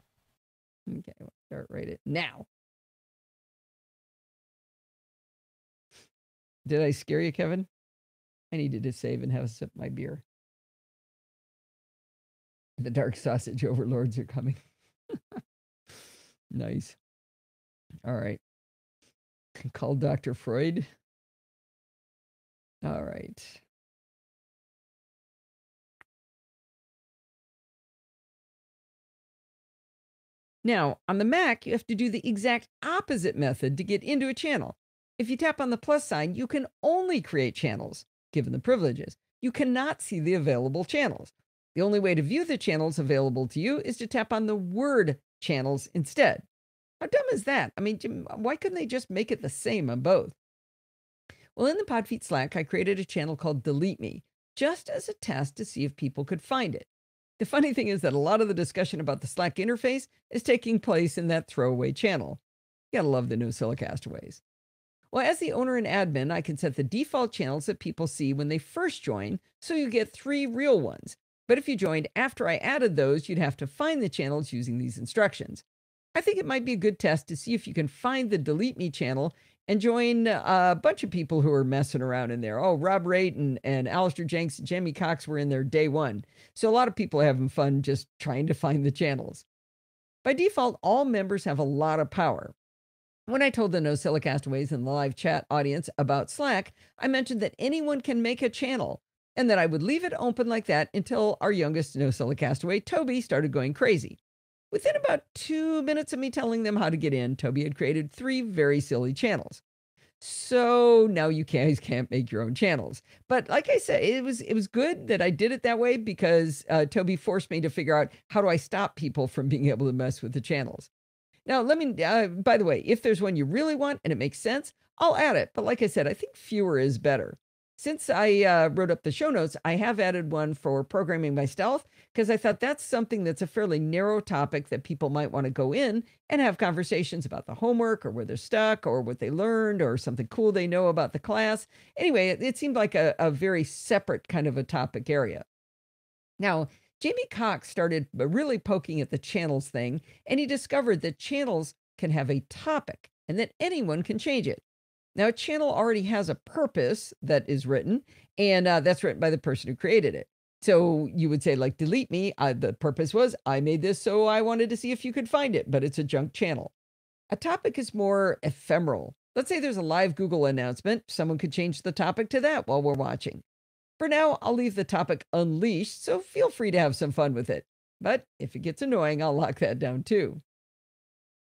Speaker 1: we'll start right it now. Did I scare you, Kevin? I needed to save and have a sip of my beer. The dark sausage overlords are coming. Nice. All right. Call Dr. Freud. All right. Now, on the Mac, you have to do the exact opposite method to get into a channel. If you tap on the plus sign, you can only create channels, given the privileges. You cannot see the available channels. The only way to view the channels available to you is to tap on the word channels instead. How dumb is that? I mean, why couldn't they just make it the same on both? Well, in the Podfeet Slack, I created a channel called Delete Me, just as a test to see if people could find it. The funny thing is that a lot of the discussion about the Slack interface is taking place in that throwaway channel. You gotta love the NosillaCast ways. Well, as the owner and admin, I can set the default channels that people see when they first join, so you get 3 real ones. But if you joined after I added those, you'd have to find the channels using these instructions. I think it might be a good test to see if you can find the Delete Me channel and join a bunch of people who are messing around in there. Oh, Rob Raitt and Alistair Jenks and Jamie Cox were in there day one. So a lot of people are having fun just trying to find the channels. By default, all members have a lot of power. When I told the NosillaCastaways in the live chat audience about Slack, I mentioned that anyone can make a channel and that I would leave it open like that until our youngest NosillaCastaway, Toby, started going crazy. Within about 2 minutes of me telling them how to get in, Toby had created 3 very silly channels. So now you guys can't make your own channels. But like I said, it was good that I did it that way because Toby forced me to figure out how do I stop people from being able to mess with the channels. Now, let me, by the way, if there's one you really want and it makes sense, I'll add it. But like I said, I think fewer is better. Since I wrote up the show notes, I have added one for programming by stealth because I thought that's something that's a fairly narrow topic that people might want to go in and have conversations about the homework or where they're stuck or what they learned or something cool they know about the class. Anyway, it seemed like a very separate kind of a topic area. Now, Jamie Cox started really poking at the channels thing, and he discovered that channels can have a topic and that anyone can change it. Now, a channel already has a purpose that is written, and that's written by the person who created it. So you would say, like, delete me. The purpose was, I made this so I wanted to see if you could find it, but it's a junk channel. A topic is more ephemeral. Let's say there's a live Google announcement. Someone could change the topic to that while we're watching. For now, I'll leave the topic unleashed, so feel free to have some fun with it. But if it gets annoying, I'll lock that down too.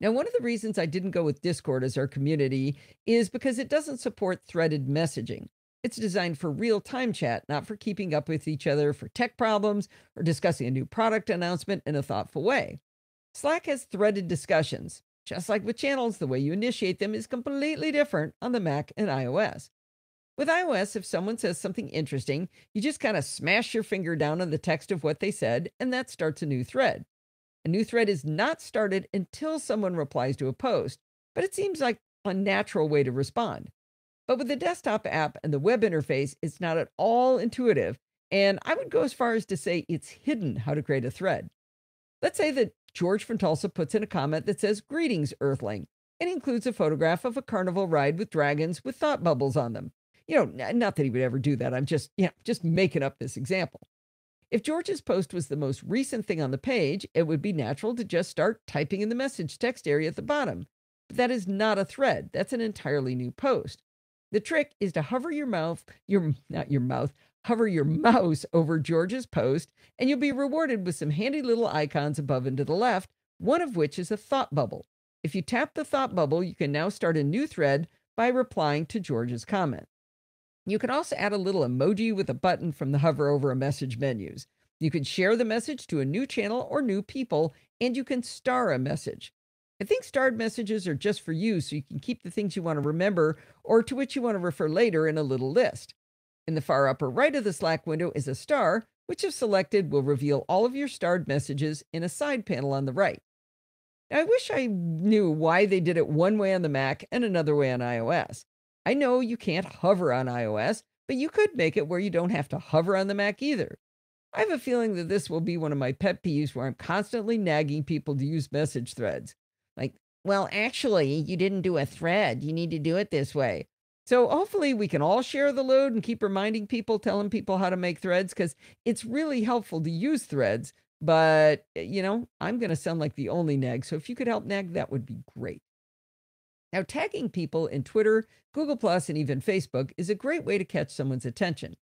Speaker 1: Now, one of the reasons I didn't go with Discord as our community is because it doesn't support threaded messaging. It's designed for real time chat, not for keeping up with each other for tech problems or discussing a new product announcement in a thoughtful way. Slack has threaded discussions. Just like with channels, the way you initiate them is completely different on the Mac and iOS. With iOS, if someone says something interesting, you just kind of smash your finger down on the text of what they said, and that starts a new thread. A new thread is not started until someone replies to a post, but it seems like a natural way to respond. But with the desktop app and the web interface, it's not at all intuitive, and I would go as far as to say it's hidden how to create a thread. Let's say that George from Tulsa puts in a comment that says, "Greetings, Earthling," and includes a photograph of a carnival ride with dragons with thought bubbles on them. Not that he would ever do that. I'm just making up this example. If George's post was the most recent thing on the page, it would be natural to just start typing in the message text area at the bottom. But that is not a thread. That's an entirely new post. The trick is to hover your mouth, not your mouth, hover your mouse over George's post, and you'll be rewarded with some handy little icons above and to the left, one of which is a thought bubble. If you tap the thought bubble, you can now start a new thread by replying to George's comment. You can also add a little emoji with a button from the hover over a message menus. You can share the message to a new channel or new people, and you can star a message. I think starred messages are just for you so you can keep the things you want to remember or to which you want to refer later in a little list. In the far upper right of the Slack window is a star, which if selected will reveal all of your starred messages in a side panel on the right. Now, I wish I knew why they did it one way on the Mac and another way on iOS. I know you can't hover on iOS, but you could make it where you don't have to hover on the Mac either. I have a feeling that this will be one of my pet peeves where I'm constantly nagging people to use message threads. Like, well, actually, you didn't do a thread. You need to do it this way. So hopefully we can all share the load and keep reminding people, telling people how to make threads, because it's really helpful to use threads. But, I'm going to sound like the only nag. So if you could help nag, that would be great. Now, tagging people in Twitter, Google+, and even Facebook is a great way to catch someone's attention.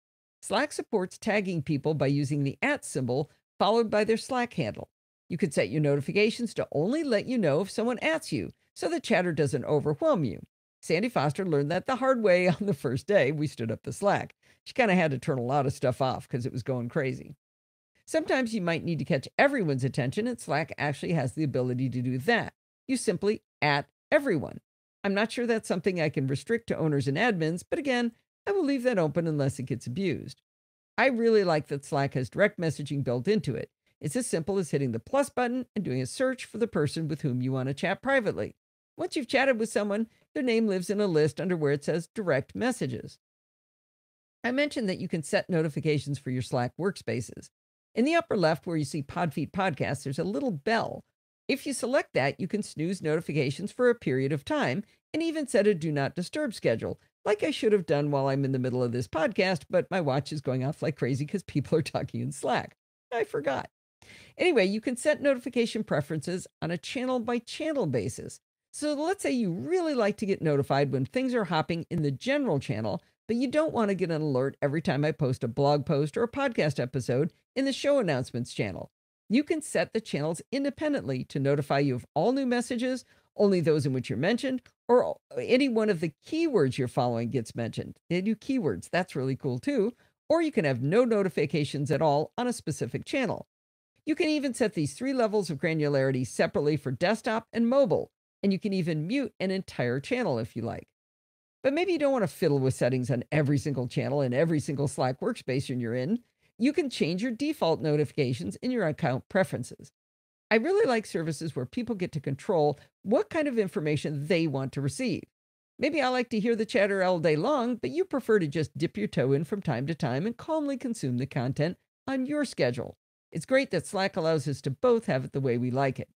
Speaker 1: Slack supports tagging people by using the @ symbol followed by their Slack handle. You could set your notifications to only let you know if someone @ you, so the chatter doesn't overwhelm you. Sandy Foster learned that the hard way on the first day we stood up the Slack. She kind of had to turn a lot of stuff off because it was going crazy. Sometimes you might need to catch everyone's attention, and Slack actually has the ability to do that. You simply @ everyone. I'm not sure that's something I can restrict to owners and admins, but again, I will leave that open unless it gets abused. I really like that Slack has direct messaging built into it. It's as simple as hitting the plus button and doing a search for the person with whom you want to chat privately. Once you've chatted with someone, their name lives in a list under where it says direct messages. I mentioned that you can set notifications for your Slack workspaces. In the upper left where you see Podfeet Podcasts, there's a little bell. If you select that, you can snooze notifications for a period of time and even set a do not disturb schedule, like I should have done while I'm in the middle of this podcast, but my watch is going off like crazy because people are talking in Slack. I forgot. Anyway, you can set notification preferences on a channel by channel basis. So let's say you really like to get notified when things are hopping in the general channel, but you don't want to get an alert every time I post a blog post or a podcast episode in the show announcements channel. You can set the channels independently to notify you of all new messages, only those in which you're mentioned, or any one of the keywords you're following gets mentioned. They do keywords. That's really cool too. Or you can have no notifications at all on a specific channel. You can even set these 3 levels of granularity separately for desktop and mobile, and you can even mute an entire channel if you like. But maybe you don't want to fiddle with settings on every single channel and every single Slack workspace you're in. You can change your default notifications in your account preferences. I really like services where people get to control what kind of information they want to receive. Maybe I like to hear the chatter all day long, but you prefer to just dip your toe in from time to time and calmly consume the content on your schedule. It's great that Slack allows us to both have it the way we like it.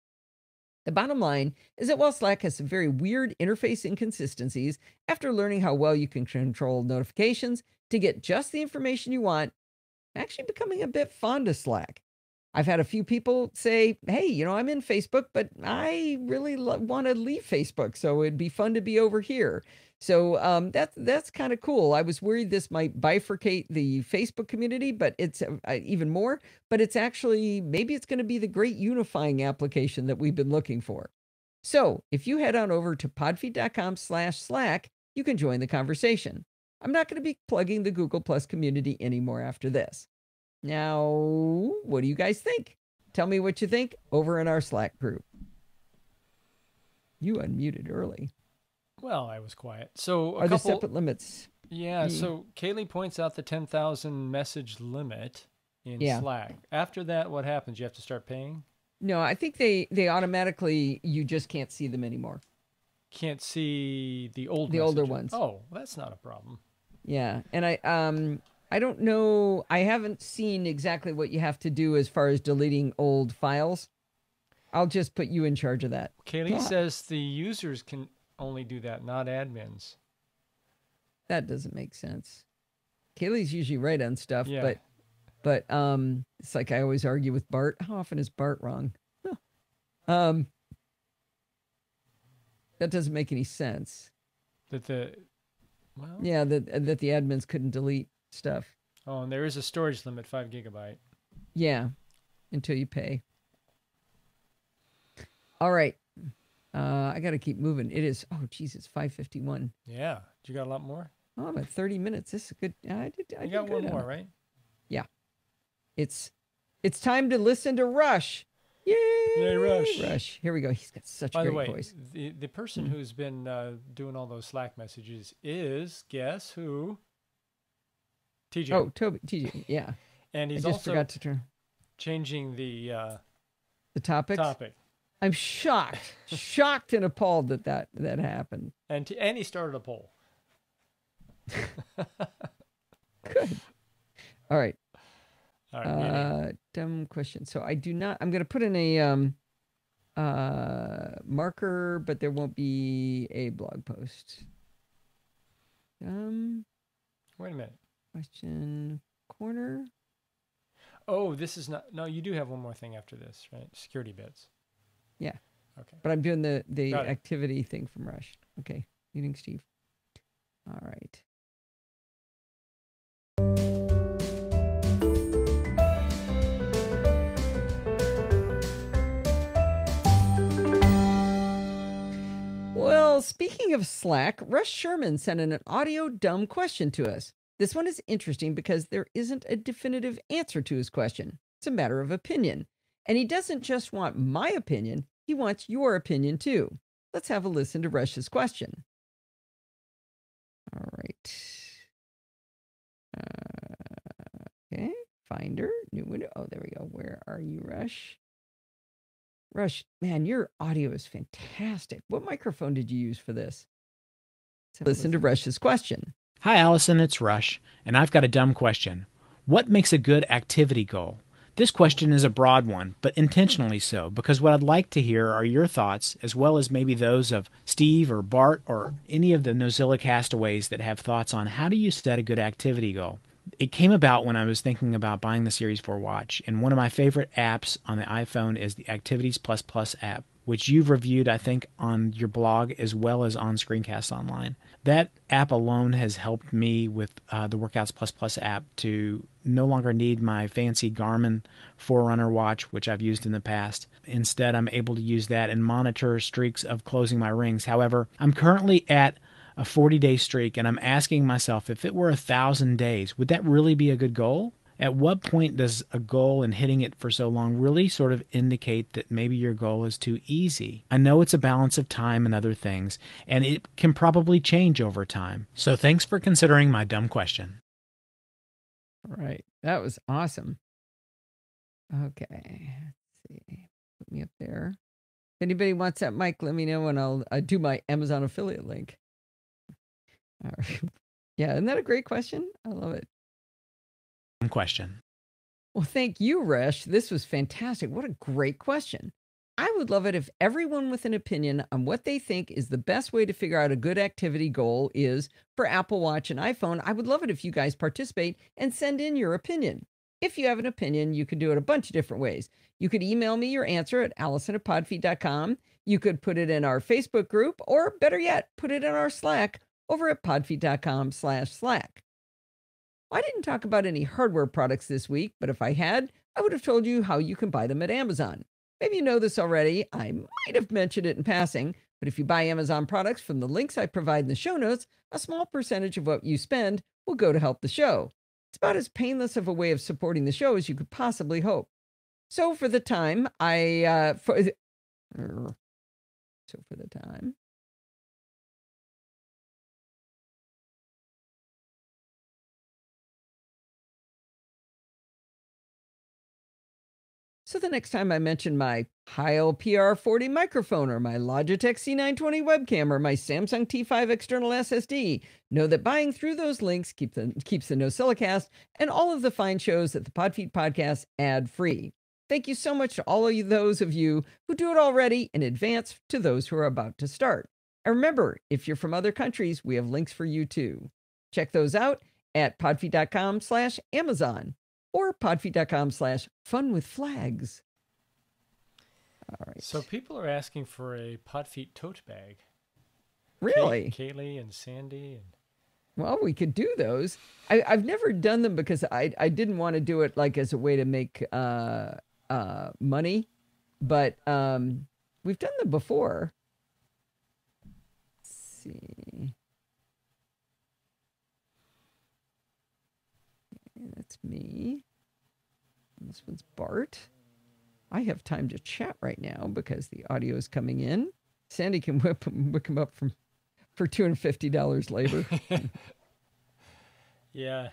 Speaker 1: The bottom line is that while Slack has some very weird interface inconsistencies, after learning how well you can control notifications to get just the information you want, I'm actually becoming a bit fond of Slack. I've had a few people say, hey, I'm in Facebook, but I really want to leave Facebook, so it'd be fun to be over here. So that's kind of cool. I was worried this might bifurcate the Facebook community, but it's even more. But it's actually, maybe it's going to be the great unifying application that we've been looking for. So if you head on over to podfeed.com/Slack, you can join the conversation. I'm not going to be plugging the Google Plus community anymore after this. Now, what do you guys think? Tell me what you think over in our Slack group. You unmuted early.
Speaker 2: Well, I was quiet. So
Speaker 1: Are there separate limits?
Speaker 2: Yeah, so Kaylee points out the 10,000 message limit in Slack. After that, what happens? You have to start paying?
Speaker 1: No, I think they automatically, you just can't see them anymore.
Speaker 2: Can't see the older ones. Oh, that's not a problem.
Speaker 1: Yeah, and I don't know, I haven't seen exactly what you have to do as far as deleting old files. I'll just put you in charge of that.
Speaker 2: Kaylee says the users can only do that, not admins.
Speaker 1: That doesn't make sense. Kaylee's usually right on stuff, but it's like I always argue with Bart. How often is Bart wrong? That doesn't make any sense.
Speaker 2: That the
Speaker 1: admins couldn't delete stuff.
Speaker 2: Oh, and there is a storage limit, 5 GB.
Speaker 1: Yeah, until you pay. All right. I got to keep moving. It is, it's 5:51.
Speaker 2: Yeah. You got a lot more?
Speaker 1: Oh, I'm at 30 minutes. This is good. I
Speaker 2: got one more, right?
Speaker 1: Yeah. It's time to listen to Rush. Yay!
Speaker 2: Yay, Rush.
Speaker 1: Rush. Here we go. He's got such a great voice.
Speaker 2: By the way, the person who's been doing all those Slack messages is, guess who? TJ.
Speaker 1: Oh, TJ, yeah.
Speaker 2: And he's
Speaker 1: also forgot to turn
Speaker 2: changing the
Speaker 1: topic. I'm shocked and appalled that happened.
Speaker 2: And he started a poll.
Speaker 1: Good. All right.
Speaker 2: All right.
Speaker 1: Dumb question. So I'm going to put in a marker, but there won't be a blog post.
Speaker 2: Wait a minute.
Speaker 1: Question corner.
Speaker 2: Oh, this is not. No, you do have one more thing after this, right? Security bits.
Speaker 1: Yeah.
Speaker 2: Okay.
Speaker 1: But I'm doing the activity thing from Rush. Okay. Meeting Steve. All right. Well, speaking of Slack, Rush Sherman sent in an audio dumb question to us. This one is interesting because there isn't a definitive answer to his question. It's a matter of opinion. And he doesn't just want my opinion, he wants your opinion too. Let's have a listen to Rush's question. All right. Okay, Finder, new window. Oh, there we go. Where are you, Rush? Rush, man, your audio is fantastic. What microphone did you use for this? Listen to Rush's question.
Speaker 3: Hi, Allison, it's Rush, and I've got a dumb question. What makes a good activity goal? This question is a broad one, but intentionally so, because what I'd like to hear are your thoughts, as well as maybe those of Steve or Bart or any of the Nozilla castaways that have thoughts on how do you set a good activity goal. It came about when I was thinking about buying the Series 4 watch, and one of my favorite apps on the iPhone is the Activities Plus Plus app, which you've reviewed, I think, on your blog as well as on Screencast Online. That app alone has helped me with the Workouts Plus Plus app to no longer need my fancy Garmin Forerunner watch, which I've used in the past. Instead, I'm able to use that and monitor streaks of closing my rings. However, I'm currently at a 40-day streak, and I'm asking myself, if it were 1,000 days, would that really be a good goal? At what point does a goal and hitting it for so long really sort of indicate that maybe your goal is too easy? I know it's a balance of time and other things, and it can probably change over time. So thanks for considering my dumb question.
Speaker 1: All right. That was awesome. Okay. Let's see. Put me up there. If anybody wants that mic, let me know and I'll do my Amazon affiliate link. All right. Yeah. Isn't that a great question? I love it.
Speaker 3: Question.
Speaker 1: Well, thank you, Rush. This was fantastic. What a great question. I would love it if everyone with an opinion on what they think is the best way to figure out a good activity goal is for Apple Watch and iPhone. I would love it if you guys participate and send in your opinion. If you have an opinion, you could do it a bunch of different ways. You could email me your answer at allison@podfeed.com. You could put it in our Facebook group, or better yet, put it in our Slack over at podfeed.com/Slack. I didn't talk about any hardware products this week, but if I had, I would have told you how you can buy them at Amazon. Maybe you know this already. I might have mentioned it in passing, but if you buy Amazon products from the links I provide in the show notes, a small percentage of what you spend will go to help the show. It's about as painless of a way of supporting the show as you could possibly hope. So for the time, So the next time I mention my Heil PR40 microphone or my Logitech C920 webcam or my Samsung T5 external SSD, know that buying through those links keeps the NosillaCast and all of the fine shows at the Podfeet Podcast ad-free. Thank you so much to all of those of you who do it already in advance to those who are about to start. And remember, if you're from other countries, we have links for you too. Check those out at podfeet.com/Amazon. or podfeet.com/funwithflags. All right.
Speaker 2: So people are asking for a Podfeet tote bag.
Speaker 1: Really?
Speaker 2: Kaylee and Sandy. And...
Speaker 1: Well, we could do those. I've never done them because I didn't want to do it like as a way to make money, but we've done them before. Let's see. That's me. And this one's Bart. I have time to chat right now because the audio is coming in. Sandy can whip him up for $250 later.
Speaker 2: Yeah.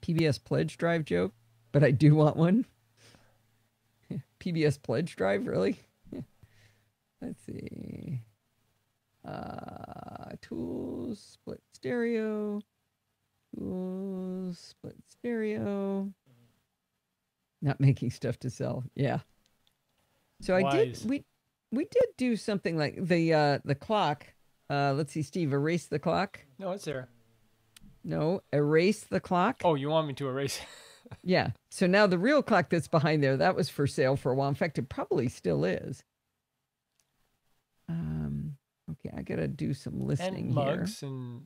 Speaker 1: PBS pledge drive joke, but I do want one. PBS pledge drive, really? Let's see. Tools, split stereo. Tools, split stereo. Not making stuff to sell. Yeah. So
Speaker 2: Wise.
Speaker 1: we did do something like the clock. Let's see, Steve, erase the clock.
Speaker 2: No, it's there.
Speaker 1: No, erase the clock.
Speaker 2: Oh, you want me to erase it?
Speaker 1: Yeah. So now the real clock that's behind there, that was for sale for a while. In fact, it probably still is. Okay, I gotta do some listening
Speaker 2: and
Speaker 1: here.
Speaker 2: mugs, and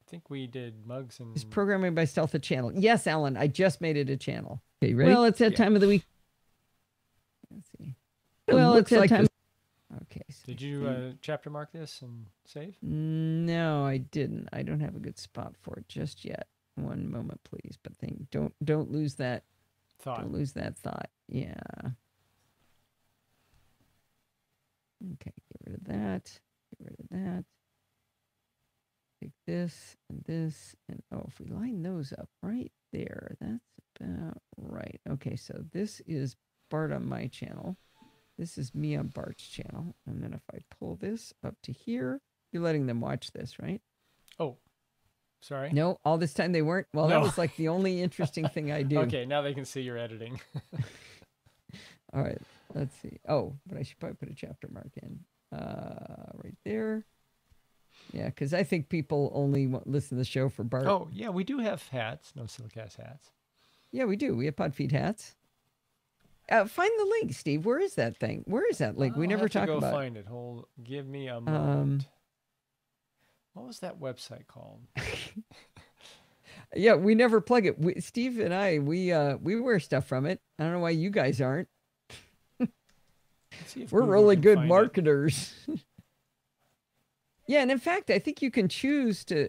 Speaker 2: I think we did mugs and...
Speaker 1: It's programming by Stealth a channel. Yes, Alan, I just made it a channel. Okay, ready? Well, it's that time of the week. Let's see. Well, it's that time. Okay. So
Speaker 2: did you chapter mark this and save?
Speaker 1: No, I didn't. I don't have a good spot for it just yet. One moment, please. But don't lose that
Speaker 2: thought.
Speaker 1: Don't lose that thought. Yeah. Okay, get rid of that. Get rid of that. Take this, and oh, if we line those up right there, that's about right. Okay, so this is Bart on my channel. This is me on Bart's channel. And then if I pull this up to here, you're letting them watch this, right?
Speaker 2: Oh, sorry.
Speaker 1: No, all this time they weren't. Well,
Speaker 2: No.
Speaker 1: that was like the only interesting thing I do.
Speaker 2: Okay, now they can see your editing.
Speaker 1: All right, let's see. Oh, but I should probably put a chapter mark in right there. Yeah, because I think people only listen to the show for Bart.
Speaker 2: Oh, yeah, we do have hats. NosillaCast hats.
Speaker 1: Yeah, we do. We have Podfeet hats. Find the link, Steve. Where is that thing? Where is that link? We never talked about.
Speaker 2: Go find it. Give me a moment. What was that website called?
Speaker 1: Yeah, we never plug it. Steve and I, we wear stuff from it. I don't know why you guys aren't. We're
Speaker 2: Google
Speaker 1: really
Speaker 2: can
Speaker 1: good
Speaker 2: find
Speaker 1: marketers. Yeah, and in fact, I think you can choose to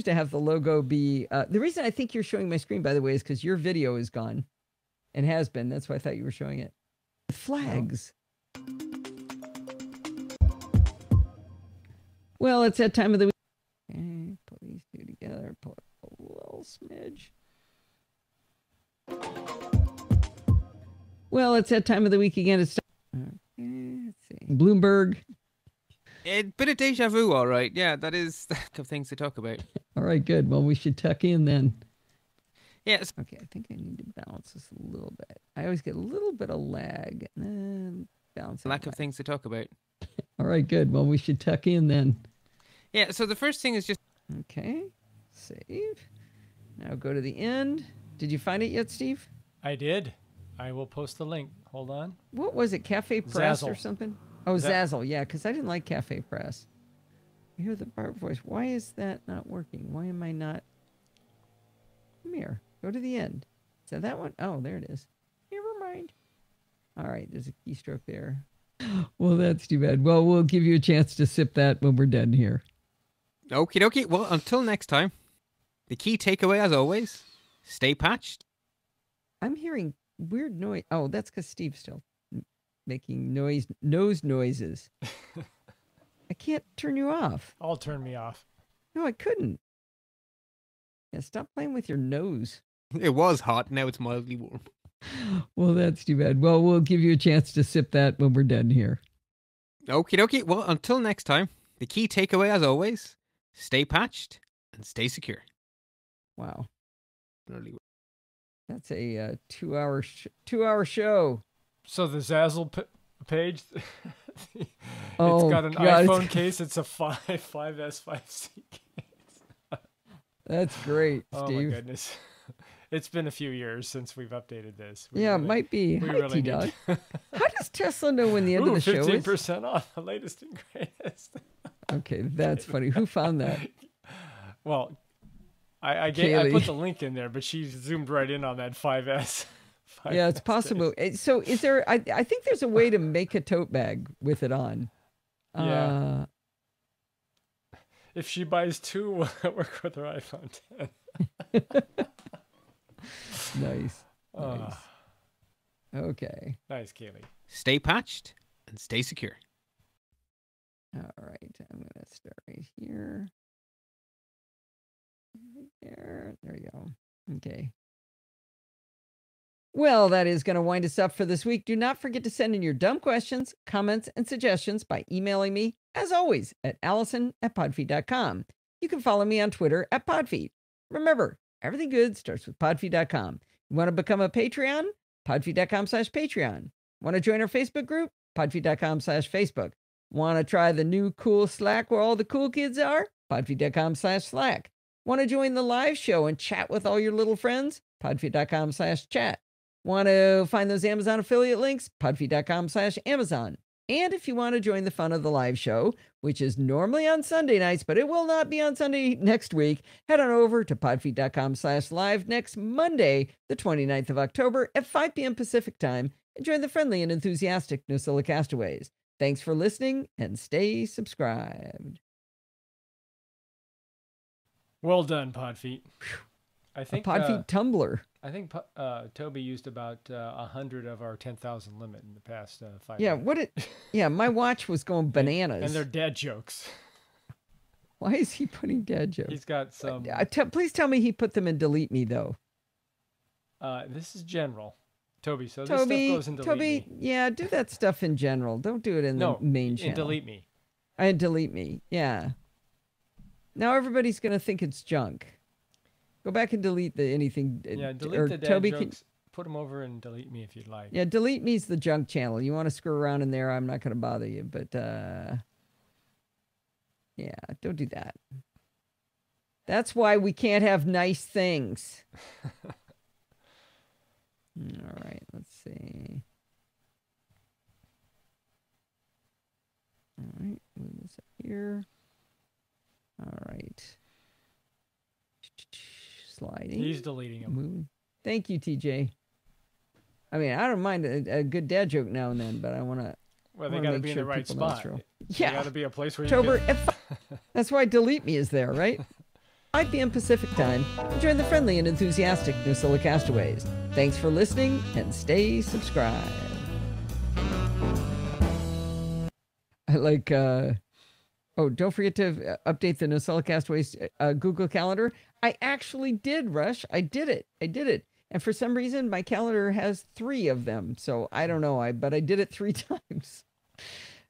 Speaker 1: have the logo be. The reason I think you're showing my screen, by the way, is because your video is gone, and has been. That's why I thought you were showing it. Flags. Well, it's that time of the week. Okay, put these two together. Pull it a little smidge. Well, it's that time of the week again. It's okay. Let's see. Bloomberg.
Speaker 4: A bit of deja vu, all right. Yeah, that is the things to talk about.
Speaker 1: All right, good. Well, we should tuck in then.
Speaker 4: Yes.
Speaker 1: Okay, I think I need to balance this a little bit. I always get a little bit of lag. And then balance.
Speaker 4: Lack of things to talk about.
Speaker 1: All right, good. Well, we should tuck in then.
Speaker 4: Yeah, so the first thing is just...
Speaker 1: Okay, save. Now go to the end. Did you find it yet, Steve?
Speaker 2: I did. I will post the link. Hold on.
Speaker 1: What was it, Cafe Press or
Speaker 2: Zazzle.
Speaker 1: something? Oh, Zazzle, yeah, because I didn't like Cafe Press. You hear the Bart voice. Why is that not working? Why am I not... Come here. Go to the end. Is that that one? Oh, there it is. Never mind. All right, there's a keystroke there. Well, that's too bad. Well, we'll give you a chance to sip that when we're done here.
Speaker 4: Okie dokie. Well, until next time, the key takeaway, as always, stay patched.
Speaker 1: I'm hearing weird noise. Oh, that's because Steve's still making nose noises. I can't turn you off.
Speaker 2: I'll turn me off.
Speaker 1: No, I couldn't. Yeah, stop playing with your nose.
Speaker 4: It was hot. Now it's mildly warm.
Speaker 1: Well, that's too bad. Well, we'll give you a chance to sip that when we're done here.
Speaker 4: Okie dokie. Well, until next time, the key takeaway, as always, stay patched and stay secure.
Speaker 1: Wow.
Speaker 4: Mildly warm.
Speaker 1: That's a 2-hour show.
Speaker 2: So the Zazzle page, it's
Speaker 1: Oh,
Speaker 2: got an
Speaker 1: God,
Speaker 2: iPhone case. It's a 5S 5C case.
Speaker 1: That's great, Steve.
Speaker 2: Oh my goodness. It's been a few years since we've updated this.
Speaker 1: Yeah, it might be.
Speaker 2: We
Speaker 1: Hi,
Speaker 2: really
Speaker 1: T-Dog.
Speaker 2: need
Speaker 1: How does Tesla know when the end of the show is?
Speaker 2: 15% off the latest and greatest.
Speaker 1: Okay, that's funny. Who found that?
Speaker 2: Well, I
Speaker 1: Kaylee.
Speaker 2: put the link in there, but she zoomed right in on that 5S.
Speaker 1: Yeah, it's
Speaker 2: 5S
Speaker 1: possible.
Speaker 2: case.
Speaker 1: So is there, I think there's a way to make a tote bag with it on.
Speaker 2: Yeah. If she buys two, will it work with her iPhone 10?
Speaker 1: Nice.
Speaker 2: Ah.
Speaker 1: Nice. Okay.
Speaker 2: Nice, Kaylee.
Speaker 4: Stay patched and stay secure.
Speaker 1: All right. I'm going to start right here. Right there. There you go. Okay. Well, that is going to wind us up for this week. Do not forget to send in your dumb questions, comments, and suggestions by emailing me, as always, at allison@podfeed.com. You can follow me on Twitter at Podfeed. Remember, everything good starts with podfeed.com. You want to become a Patreon? Podfeed.com/Patreon. Want to join our Facebook group? Podfeed.com/Facebook. Want to try the new cool Slack where all the cool kids are? Podfeed.com/Slack. Want to join the live show and chat with all your little friends? Podfeed.com/chat. Want to find those Amazon affiliate links? Podfeed.com/Amazon. And if you want to join the fun of the live show, which is normally on Sunday nights, but it will not be on Sunday next week, head on over to podfeed.com/live next Monday, the 29th of October at 5 p.m. Pacific time, and join the friendly and enthusiastic Nosilla castaways. Thanks for listening and stay subscribed.
Speaker 2: Well done, Podfeet. I think
Speaker 1: Podfeed Tumblr.
Speaker 2: I think Toby used about 100 of our 10,000 limit in the past 5
Speaker 1: Yeah,
Speaker 2: minutes.
Speaker 1: my watch was going bananas.
Speaker 2: And they're dad jokes.
Speaker 1: Why is he putting dad jokes?
Speaker 2: He's got some.
Speaker 1: Please tell me he put them in delete me, though.
Speaker 2: This is general. Toby, so
Speaker 1: Toby,
Speaker 2: this stuff goes in delete me.
Speaker 1: Yeah, do that stuff in general. Don't do it in the main channel.
Speaker 2: delete me.
Speaker 1: And delete me, yeah. Now everybody's going to think it's junk. Go back and delete anything.
Speaker 2: Yeah, delete
Speaker 1: or
Speaker 2: the dad
Speaker 1: Toby
Speaker 2: jokes. Put them over and delete me if you'd like.
Speaker 1: Yeah, delete me's the junk channel. You want to screw around in there, I'm not going to bother you. But, yeah, don't do that. That's why we can't have nice things. All right, let's see. All right, move this up here. All right. Sliding.
Speaker 2: He's deleting them.
Speaker 1: Moving. Thank you, TJ. I mean, I don't mind a good dad joke now and then, but I want to.
Speaker 2: Well, they got to be in the right spot.
Speaker 1: Yeah.
Speaker 2: Got to be a place where
Speaker 1: October
Speaker 2: you can...
Speaker 1: That's why delete me is there, right? 5 p.m. Pacific time. Join the friendly and enthusiastic Nosilla castaways. Thanks for listening and stay subscribed. I like. Oh, don't forget to update the Nosilla castaways Google Calendar. I actually did, Rush. I did it. And for some reason, my calendar has 3 of them. So I don't know. But I did it 3 times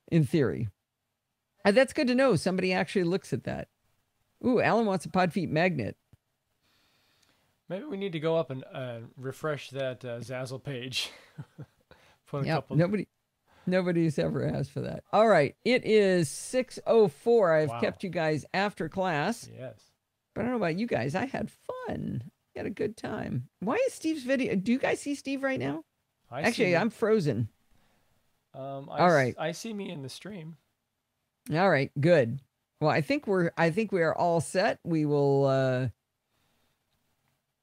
Speaker 1: in theory. That's good to know. Somebody actually looks at that. Ooh, Alan wants a Podfeet magnet.
Speaker 2: Maybe we need to go up and refresh that Zazzle page. Put a
Speaker 1: Yep,
Speaker 2: couple.
Speaker 1: Nobody's ever asked for that. All right, it is 6:04. I've
Speaker 2: Wow.
Speaker 1: kept you guys after class.
Speaker 2: Yes.
Speaker 1: But I don't know about you guys. I had fun. Had a good time. Why is Steve's video? Do you guys see Steve right now? Actually, I'm frozen.
Speaker 2: All
Speaker 1: right.
Speaker 2: I see me in the stream.
Speaker 1: All right, good. Well, I think we are all set. We will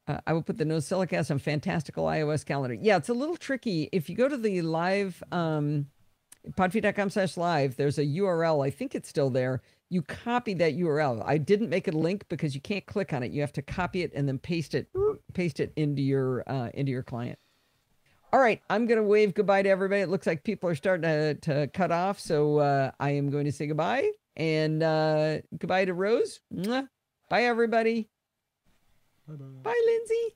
Speaker 1: I will put the NosillaCast on Fantastical iOS calendar. Yeah, it's a little tricky. If you go to the live, podfeed.com/live, there's a URL. I think it's still there. You copy that URL. I didn't make it a link because you can't click on it. You have to copy it and then paste it into your client. All right, I'm going to wave goodbye to everybody. It looks like people are starting to cut off, so I am going to say goodbye. And goodbye to Rose. Mwah. Bye, everybody.
Speaker 2: Bye-bye.
Speaker 1: Bye, Lindsay.